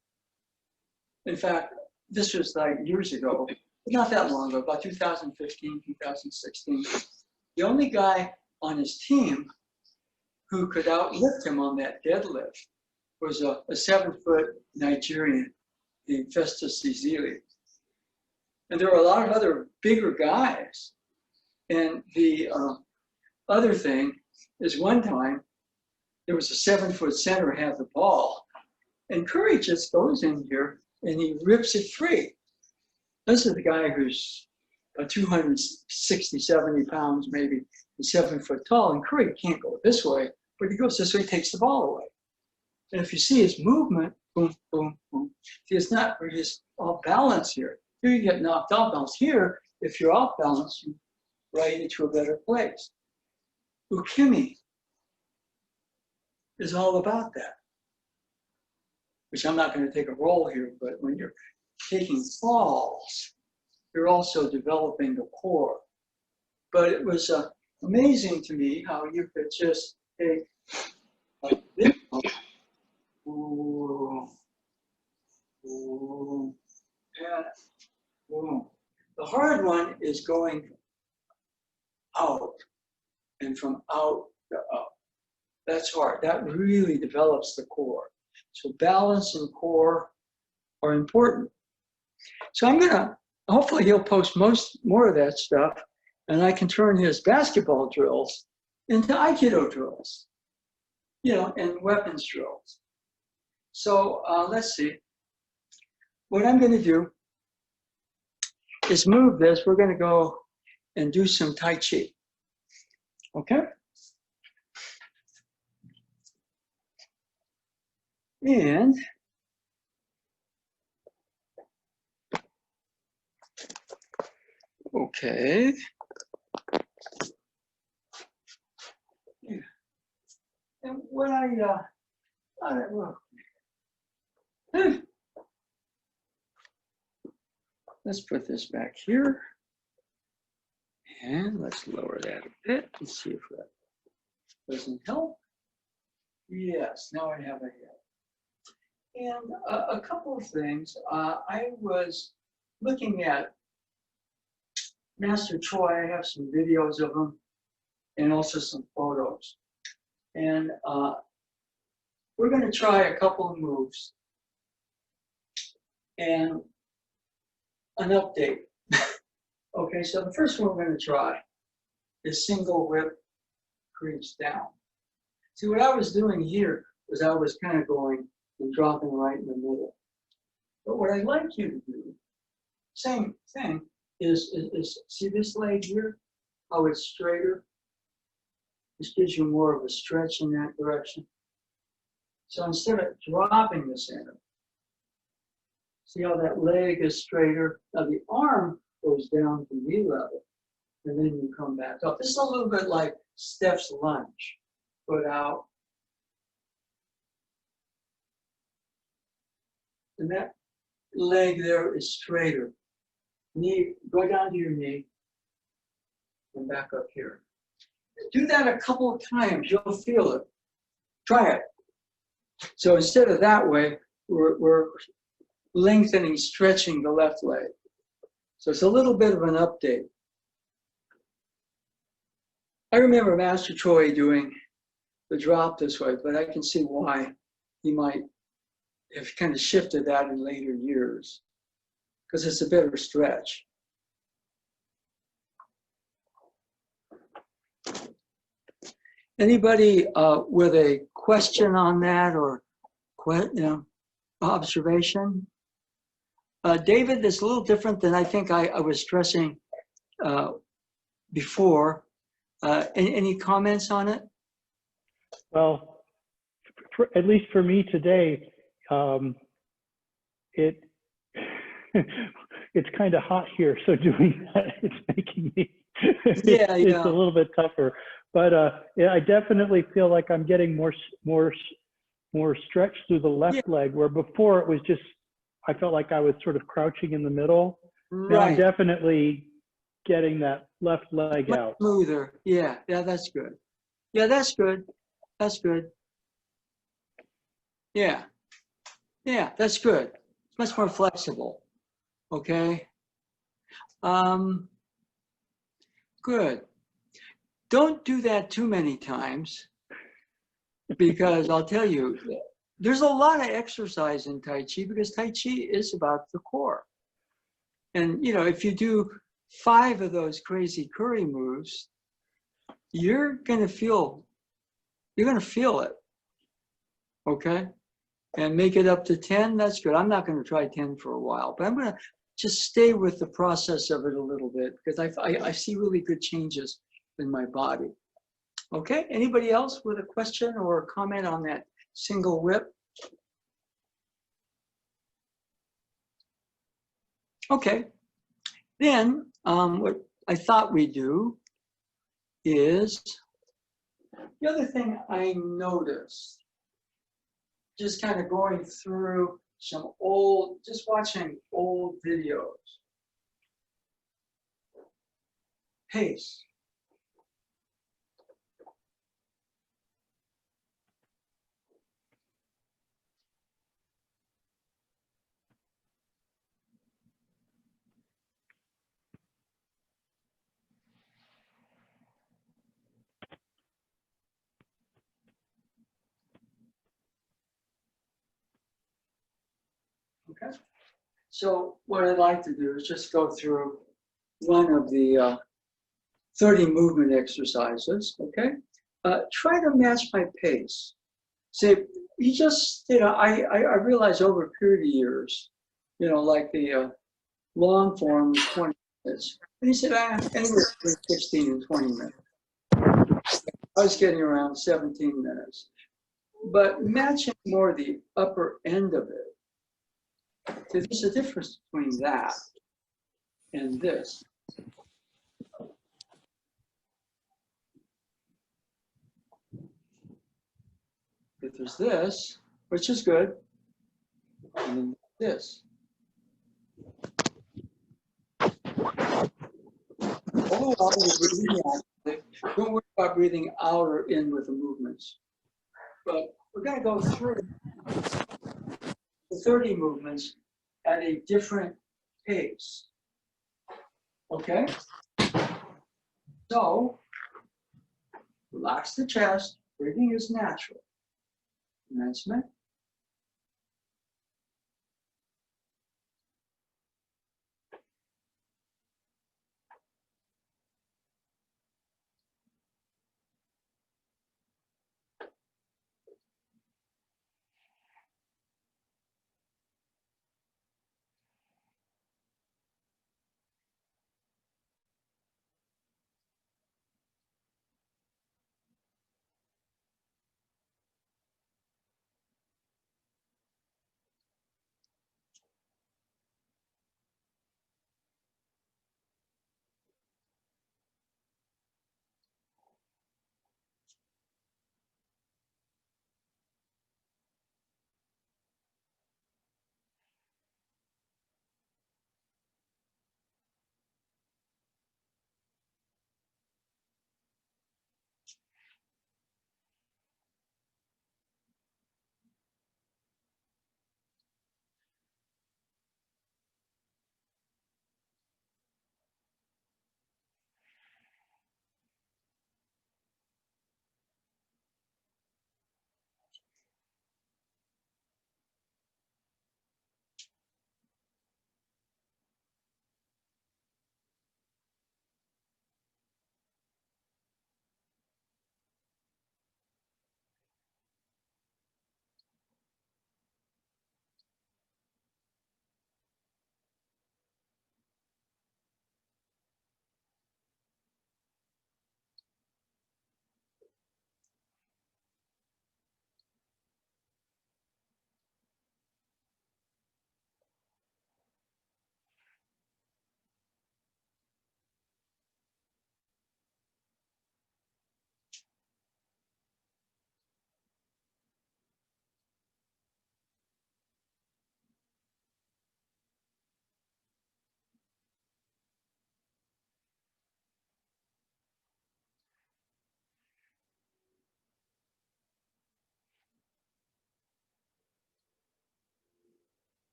In fact, this was like years ago, not that long ago, about 2015, 2016. The only guy on his team who could outlift him on that deadlift was a 7-foot Nigerian, the Festus Ezeli. And there were a lot of other bigger guys. And the other thing is one time, there was a 7-foot center had the ball. And Curry just goes in here and he rips it free. This is the guy who's 260, 70 pounds, maybe 7 foot tall. And Curry can't go this way, but he goes this way, takes the ball away. And if you see his movement, boom, boom, boom. See, it's not where he's off balance here. Here you get knocked off balance. Here, if you're off balance, you right into a better place. Ukimi is all about that, which I'm not going to take a role here, but when you're taking falls, you're also developing the core. But it was amazing to me how you could just take like this. Ooh, ooh, and boom. The hard one is going out and from out to up. That's hard. That really develops the core. So balance and core are important. So I'm gonna, hopefully he'll post more of that stuff and I can turn his basketball drills into Aikido drills, and weapons drills. So let's see. What I'm gonna do is move this. We're gonna go and do some Tai Chi, okay? And okay. Yeah. And what let's put this back here. And let's lower that a bit and see if that doesn't help. Yes, now I have a head. And a couple of things. I was looking at Master Choi. I have some videos of him and also some photos. And we're going to try a couple of moves and an update. Okay, so the first one we're going to try is single whip crease down. See, what I was doing here was I was kind of going and dropping right in the middle. But what I'd like you to do, same thing, is see this leg here, how it's straighter? This gives you more of a stretch in that direction. So instead of dropping the center, See how that leg is straighter? Now the arm goes down to knee level, and then you come back up. This is a little bit like Steph's lunge. Foot out. And that leg there is straighter. Knee, go down to your knee and back up here. Do that a couple of times, you'll feel it. Try it. So instead of that way, we're lengthening, stretching the left leg. So it's a little bit of an update. I remember Master Choi doing the drop this way, but I can see why he might have kind of shifted that in later years, because it's a better stretch. Anybody with a question on that or observation? David, that's a little different than I think I was stressing before. Any comments on it? Well, at least for me today, it's kind of hot here, so doing that, it's making me, it's a little bit tougher. But yeah, I definitely feel like I'm getting more stretch through the left leg, where before it was just, I felt like I was sort of crouching in the middle. Right. Now I'm definitely getting that left leg much out. Smoother. Yeah, that's good. Yeah, that's good. That's good. Yeah, that's good. It's much more flexible. Okay. Good. Don't do that too many times, because I'll tell you, there's a lot of exercise in Tai Chi, because Tai Chi is about the core. And if you do 5 of those crazy curry moves, you're gonna feel it. Okay? And make it up to 10, that's good. I'm not gonna try 10 for a while, but I'm gonna just stay with the process of it a little bit, because I see really good changes in my body. Okay, anybody else with a question or a comment on that single whip? Okay, then what I thought we'd do is, the other thing I noticed, just kind of going through just watching old videos. Pace. Okay. So what I'd like to do is just go through one of the 30 movement exercises, okay? Try to match my pace. Say, you just, I realize over a period of years, like the long form is 20 minutes. And he said, anywhere between 16 and 20 minutes. I was getting around 17 minutes. But matching more the upper end of it, so there's a difference between that and this. If there's this, which is good, and then this. All while you're breathing out, don't worry about breathing out or in with the movements. But we're going to go through the 30 movements at a different pace. Okay? So, relax the chest. Breathing is natural. Commencement.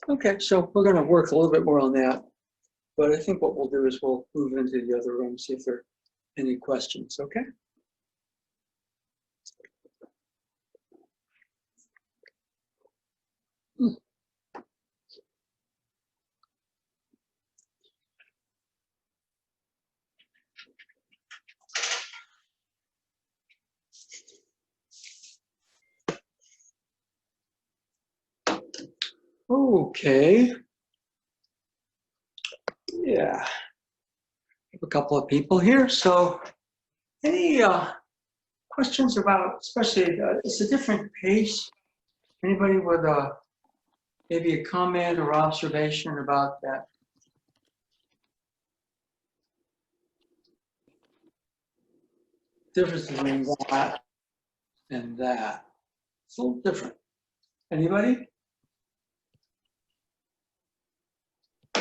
Okay, so we're going to work a little bit more on that. But I think what we'll do is we'll move into the other room, see if there are any questions, okay? Okay. Yeah. Have a couple of people here. So any questions about, especially, it's a different pace. Anybody with maybe a comment or observation about that? Difference between that and that. It's a little different. Anybody?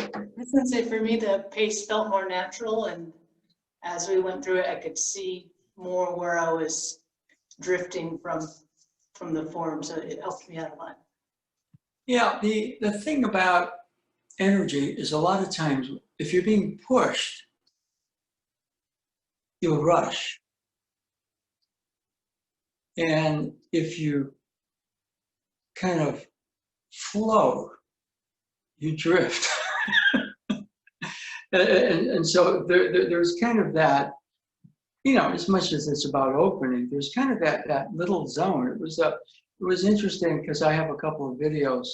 I was gonna say, for me, the pace felt more natural, and as we went through it, I could see more where I was drifting from the form, so it helped me out a lot. Yeah, the thing about energy is a lot of times, if you're being pushed, you'll rush. And if you kind of flow, you drift. and so there's kind of that, you know, as much as it's about opening, there's kind of that little zone. It was interesting because I have a couple of videos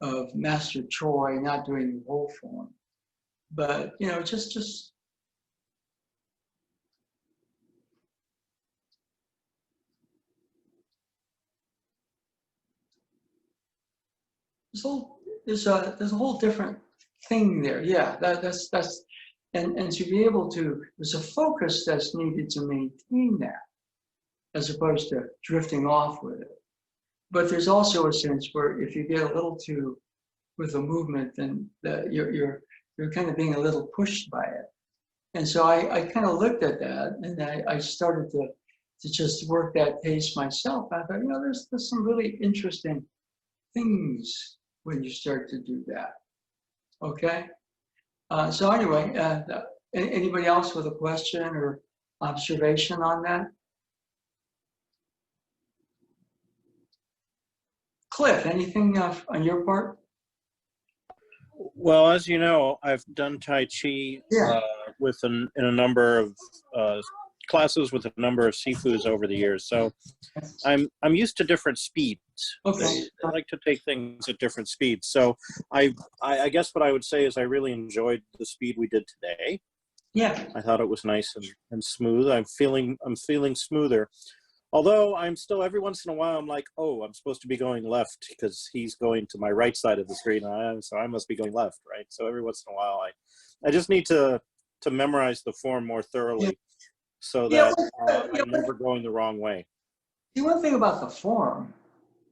of Master Choi not doing the whole form, but you know, just there's a whole different thing there. Yeah, that's and to be able to, there's a focus that's needed to maintain that, as opposed to drifting off with it. But there's also a sense where if you get a little too with the movement, then you're kind of being a little pushed by it. And so I kind of looked at that, and I started to just work that pace myself. I thought, you know, there's some really interesting things when you start to do that. Okay. So anyway, anybody else with a question or observation on that? Cliff, anything on your part? Well, as you know, I've done Tai Chi in a number of classes with a number of Sifus over the years. So I'm used to different speeds. Okay. I like to take things at different speeds. So I guess what I would say is I really enjoyed the speed we did today. Yeah. I thought it was nice and smooth. I'm feeling smoother. Although I'm still, every once in a while, I'm like, oh, I'm supposed to be going left because he's going to my right side of the screen, so I must be going left, right? So every once in a while, I just need to memorize the form more thoroughly so that I'm never going the wrong way. The one thing about the form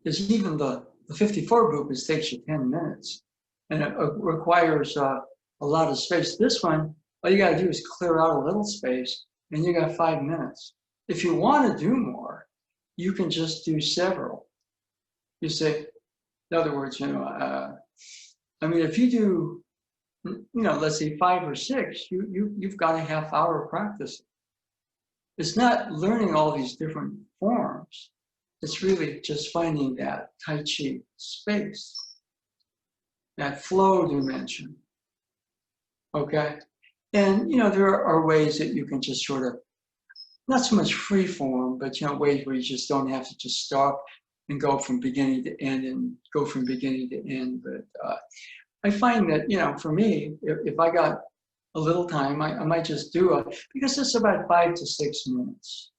is even the 54 group takes you 10 minutes, and it requires a lot of space. This one, all you got to do is clear out a little space, and you got 5 minutes. If you want to do more, you can just do several. You say, in other words, you know, I mean, if you do, you know, let's say 5 or 6, you've got a half hour practice. It's not learning all these different forms. It's really just finding that Tai Chi space, that flow dimension. Okay, and you know, there are ways that you can just sort of, not so much free form, but you know, ways where you just don't have to just stop and go from beginning to end and go from beginning to end. But I find that, you know, for me, if I got a little time, I might just do it, because it's about 5 to 6 minutes.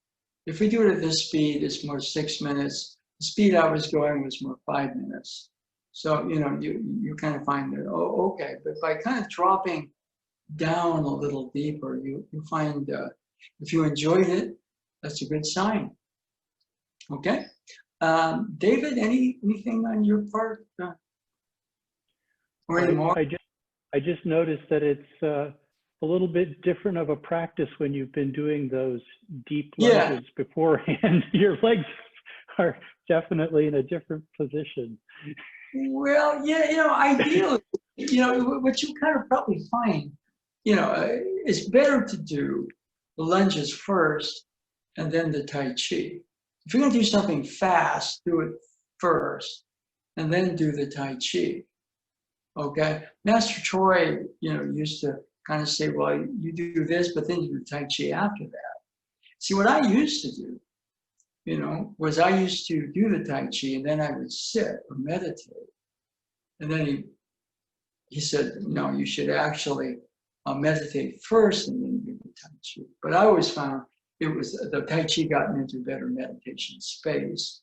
If we do it at this speed, it's more 6 minutes. The speed I was going was more 5 minutes. So, you know, you kind of find that, oh, okay. But by kind of dropping down a little deeper, you find if you enjoyed it, that's a good sign. Okay. David, anything on your part? Or any more? I just noticed that it's a little bit different of a practice when you've been doing those deep lunges beforehand. Your legs are definitely in a different position. Well, yeah, ideally, what you kind of probably find, it's better to do the lunges first and then the Tai Chi. If you're going to do something fast, do it first and then do the Tai Chi. Okay? Master Choi, used to kind of say, well, you do this, but then you do Tai Chi after that. See, what I used to do, was I used to do the Tai Chi and then I would sit or meditate. And then he said, no, you should actually meditate first and then do the Tai Chi. But I always found the Tai Chi gotten into better meditation space.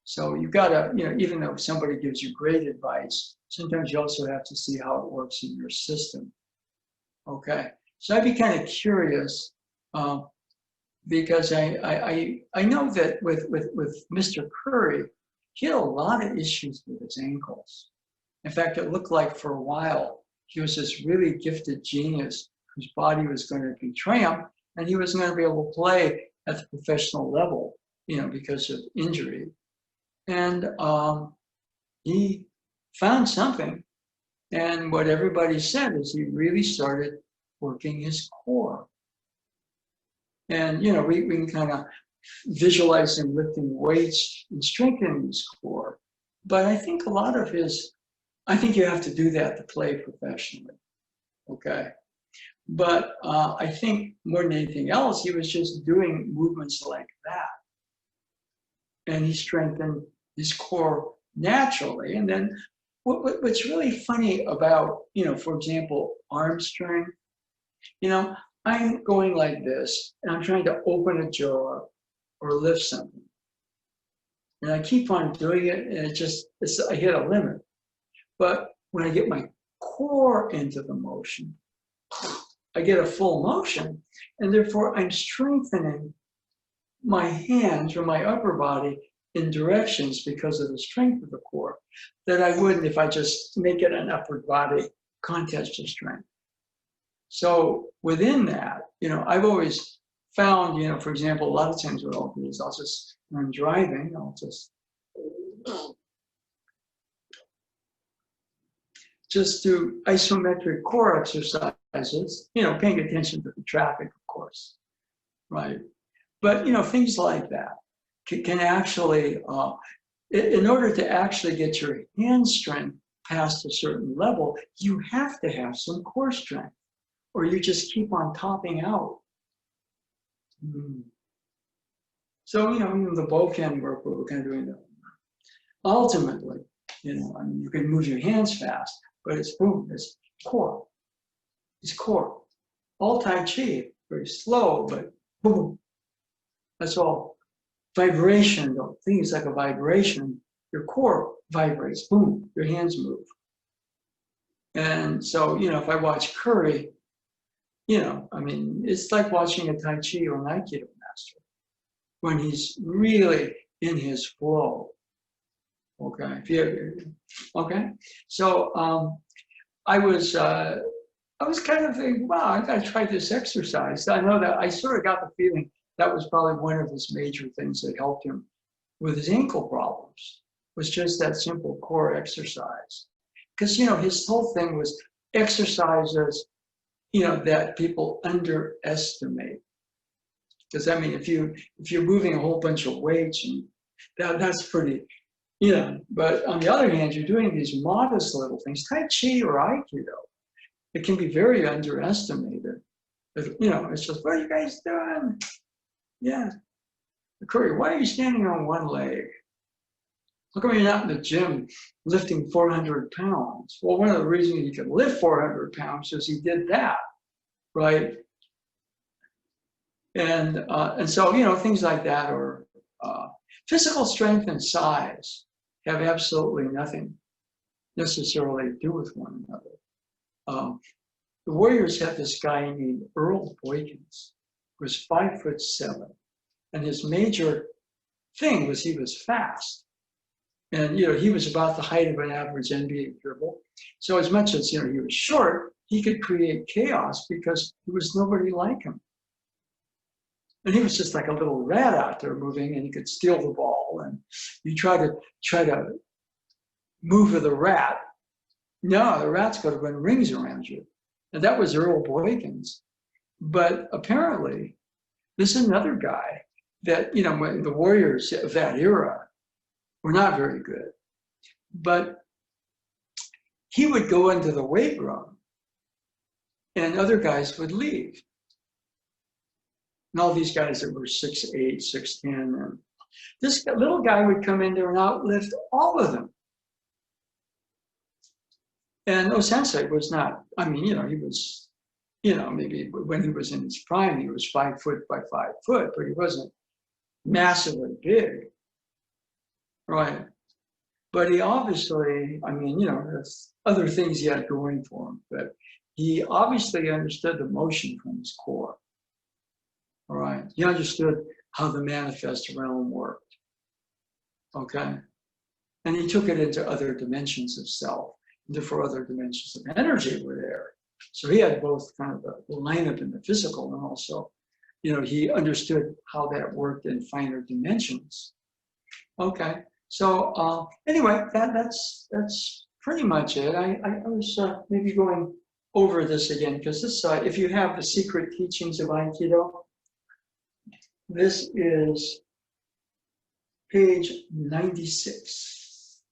So you gotta, even though somebody gives you great advice, sometimes you also have to see how it works in your system. Okay, so I'd be kind of curious because I know that with Mr. Curry, he had a lot of issues with his ankles. In fact, it looked like for a while he was this really gifted genius whose body was going to betray him, and he wasn't going to be able to play at the professional level, because of injury. And he found something, and what everybody said is he really started working his core. And we can kind of visualize him lifting weights and strengthening his core. But I think I think you have to do that to play professionally, okay? But I think more than anything else, he was just doing movements like that. And he strengthened his core naturally. And then what's really funny about, for example, arm strength, I'm going like this, and I'm trying to open a jar or lift something. And I keep on doing it, and I hit a limit. But when I get my core into the motion, I get a full motion, and therefore I'm strengthening my hands or my upper body in directions because of the strength of the core that I wouldn't if I just make it an upper body contest of strength. So within that, I've always found, for example, a lot of times what I'll do is when I'm driving, I'll just do isometric core exercises, paying attention to the traffic, of course, right? But, things like that can actually, in order to actually get your hand strength past a certain level, you have to have some core strength, or you just keep on topping out. So, even the Bokan work, what we're kind of doing that. Ultimately, you can move your hands fast, but it's boom, it's core. It's core. All Tai Chi, very slow, but boom. That's all. Vibration, though. Things like a vibration, your core vibrates, boom, your hands move. And so, if I watch Curry, it's like watching a Tai Chi or an Aikido master when he's really in his flow. Okay. Okay. So I was kind of thinking, wow, I got to try this exercise. I know that I sort of got the feeling that was probably one of his major things that helped him with his ankle problems, was just that simple core exercise. Because, his whole thing was exercises, that people underestimate. Because, if you're moving a whole bunch of weights, and that's pretty, but on the other hand, you're doing these modest little things, Tai Chi or Aikido, it can be very underestimated. It's just, what are you guys doing? Yeah. Curry, why are you standing on one leg? How come you're not in the gym lifting 400 pounds? Well, one of the reasons he could lift 400 pounds is he did that, right? And so, things like that, or physical strength and size have absolutely nothing necessarily to do with one another. The Warriors had this guy named Earl Boykins, who was 5'7", and his major thing was he was fast. And, he was about the height of an average NBA dribble. So as much as, he was short, he could create chaos because there was nobody like him. And he was just like a little rat out there moving, and he could steal the ball. And you try to move of the rat. No, the rat's got to run rings around you. And that was Earl Boykins. But apparently, this is another guy that, you know, when the warriors of that era were not very good. But he would go into the weight room and other guys would leave. And all these guys that were 6'8", 6'10", and this little guy would come in there and outlift all of them. And O-sensei was not, I mean, you know, he was, you know, maybe when he was in his prime, he was 5 foot by 5 foot, but he wasn't massively big, right? But he obviously, I mean, you know, there's other things he had going for him, but he obviously understood the motion from his core, all right? He understood how the manifest realm worked, okay? And he took it into other dimensions of self. Therefore, other dimensions of energy were there. So he had both kind of the lineup in the physical, and also, you know, he understood how that worked in finer dimensions. Okay, so anyway, that's pretty much it. I was maybe going over this again because this, if you have the secret teachings of Aikido, this is page 96.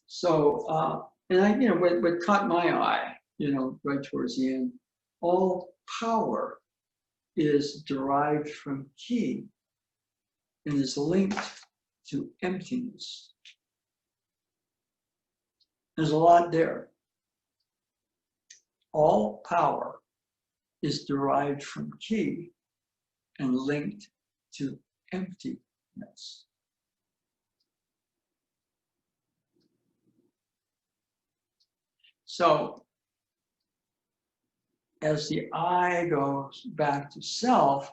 So. And I, you know, what caught my eye, you know, right towards the end, all power is derived from ki and is linked to emptiness. There's a lot there. All power is derived from ki and linked to emptiness. So as the I goes back to self,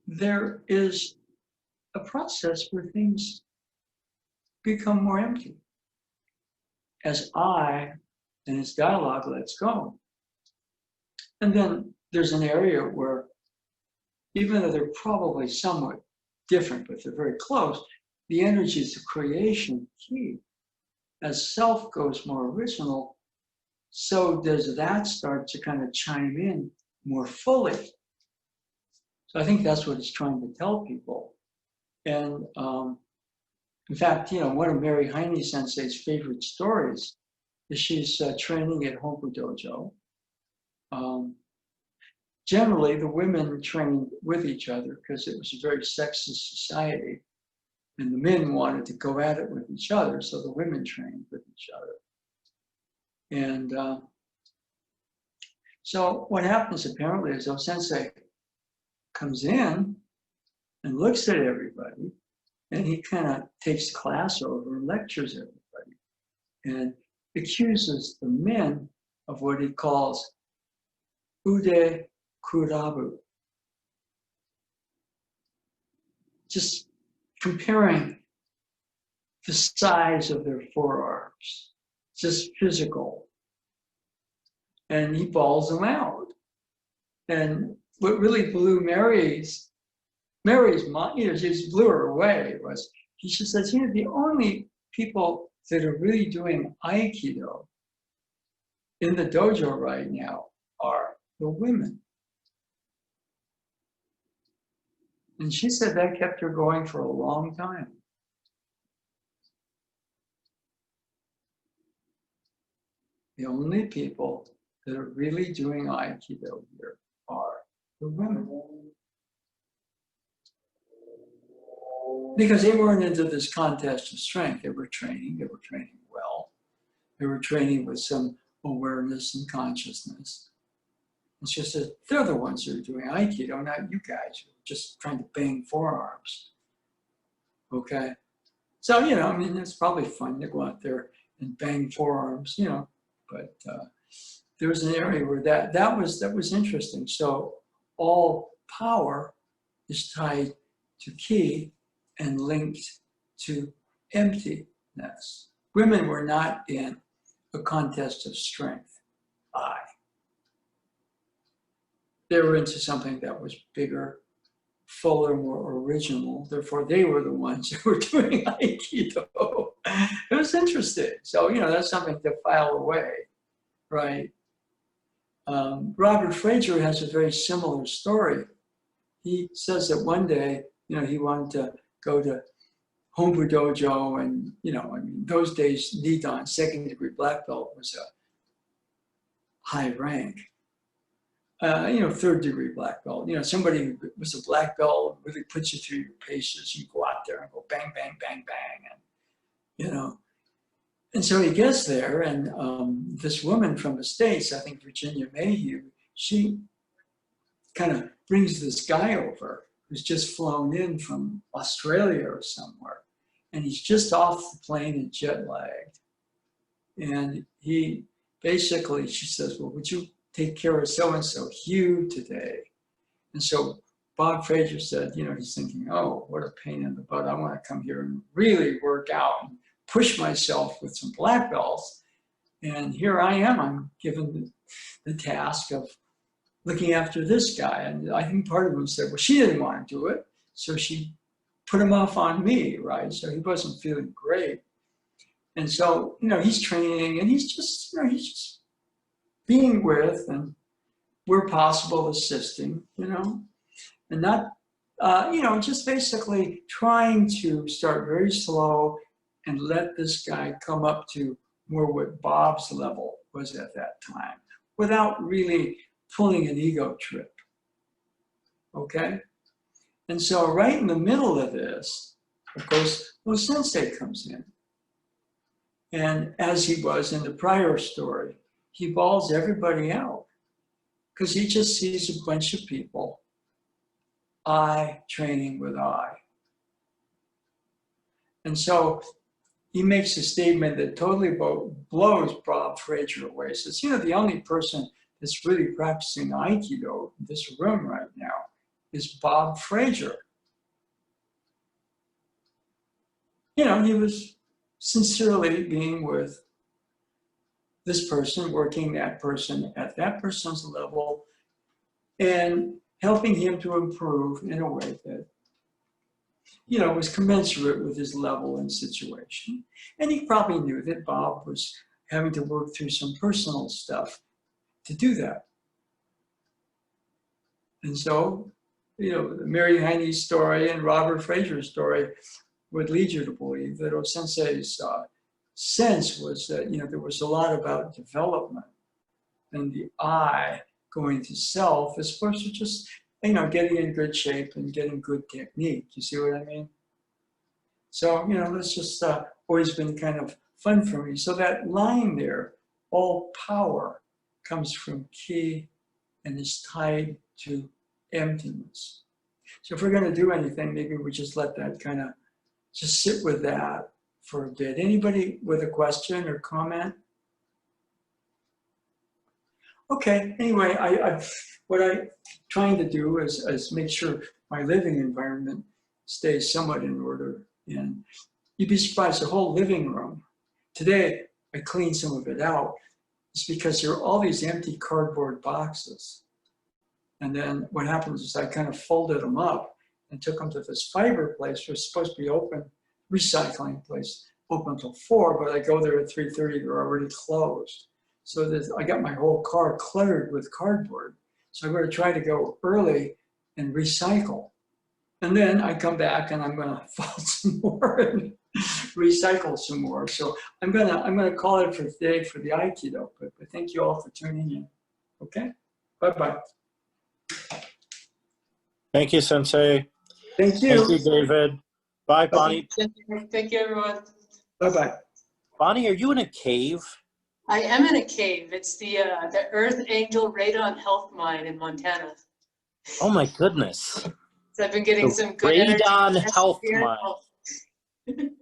there is a process where things become more empty. As I and its dialogue lets go. And then there's an area where, even though they're probably somewhat different, but they're very close, the energies of creation key. As self goes more original, so does that start to kind of chime in more fully. So I think that's what it's trying to tell people. And in fact, you know, one of Mary Heine Sensei's favorite stories is she's training at Honku Dojo. Generally, the women trained with each other because it was a very sexist society. And the men wanted to go at it with each other, so the women trained with each other. And so what happens apparently is O-sensei comes in and looks at everybody, and he kind of takes the class over and lectures everybody, and accuses the men of what he calls ude kurabu. Just comparing the size of their forearms, just physical. And he balls them out. And what really blew Mary's mind, you know, just blew her away, was she says, you know, the only people that are really doing Aikido in the dojo right now are the women. And she said that kept her going for a long time. The only people that are really doing Aikido here are the women. Because they weren't into this contest of strength. They were training well. They were training with some awareness and consciousness. It's just that they're the ones who are doing Aikido, not you guys who are just trying to bang forearms. Okay? So, you know, I mean, it's probably fun to go out there and bang forearms, you know, but there was an area where that was interesting. So all power is tied to ki and linked to emptiness. Women were not in a contest of strength. They were into something that was bigger, fuller, more original. Therefore, they were the ones who were doing Aikido. It was interesting. So, that's something to file away, right? Robert Fraser has a very similar story. He says that one day, he wanted to go to Hombu Dojo, and, those days, Nidan, second-degree black belt, was a high rank. Third-degree black belt. Somebody who was a black belt really puts you through your paces. You go out there and go bang, bang, bang, bang, and And so he gets there, and this woman from the States, I think Virginia Mayhew, she kind of brings this guy over who's just flown in from Australia or somewhere, and he's just off the plane and jet lagged. And he basically, she says, well, would you take care of so-and-so, Hugh, today? And so Bob Fraser said, he's thinking, oh, what a pain in the butt. I want to come here and really work out and push myself with some black belts. And here I am, I'm given the task of looking after this guy. And I think part of him said, well, she didn't want to do it, so she put him off on me, right? So he wasn't feeling great. And so, he's training, and he's just being with, and where possible, assisting, and not, just basically trying to start very slow and let this guy come up to more what Bob's level was at that time, without really pulling an ego trip, okay? And so right in the middle of this, of course, Sensei comes in. And as he was in the prior story, he balls everybody out because he just sees a bunch of people, I training with I. And so he makes a statement that totally blows Bob Fraser away. He says, the only person that's really practicing Aikido in this room right now is Bob Fraser. He was sincerely being with this person, working that person at that person's level, and helping him to improve in a way that, was commensurate with his level and situation. And he probably knew that Bob was having to work through some personal stuff to do that. And so, the Mary Heine's story and Robert Fraser's story would lead you to believe that O-sensei's sense was that, there was a lot about development and the I going to self as opposed to just, getting in good shape and getting good technique. You see what I mean? So, that's just always been kind of fun for me. So that line there, all power comes from ki and is tied to emptiness. So if we're going to do anything, maybe we just let that kind of just sit with that for a bit. Anybody with a question or comment? Okay, anyway, what I'm trying to do is make sure my living environment stays somewhat in order. And you'd be surprised, the whole living room. Today, I cleaned some of it out. It's because there are all these empty cardboard boxes. And then what happens is I kind of folded them up and took them to this fiber place, which was supposed to be open, recycling place, open until 4, but I go there at 3:30, they're already closed. So I got my whole car cluttered with cardboard. So I'm going to try to go early and recycle. And then I come back and I'm going to fold some more and recycle some more. So I'm going to call it for today for the Aikido, but thank you all for tuning in. Okay? Bye-bye. Thank you, Sensei. Thank you. Thank you, David. Bye, Bonnie. Thank you, everyone. Bye-bye. Bonnie, are you in a cave? I am in a cave. It's the Earth Angel Radon Health Mine in Montana. Oh my goodness. So I've been getting The some good energy. Radon Health Mine.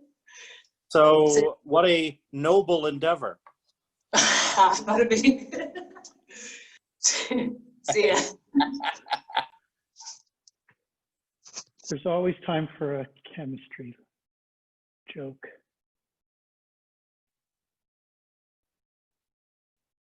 So what a noble endeavor. Bada bing. See ya. There's always time for a chemistry joke.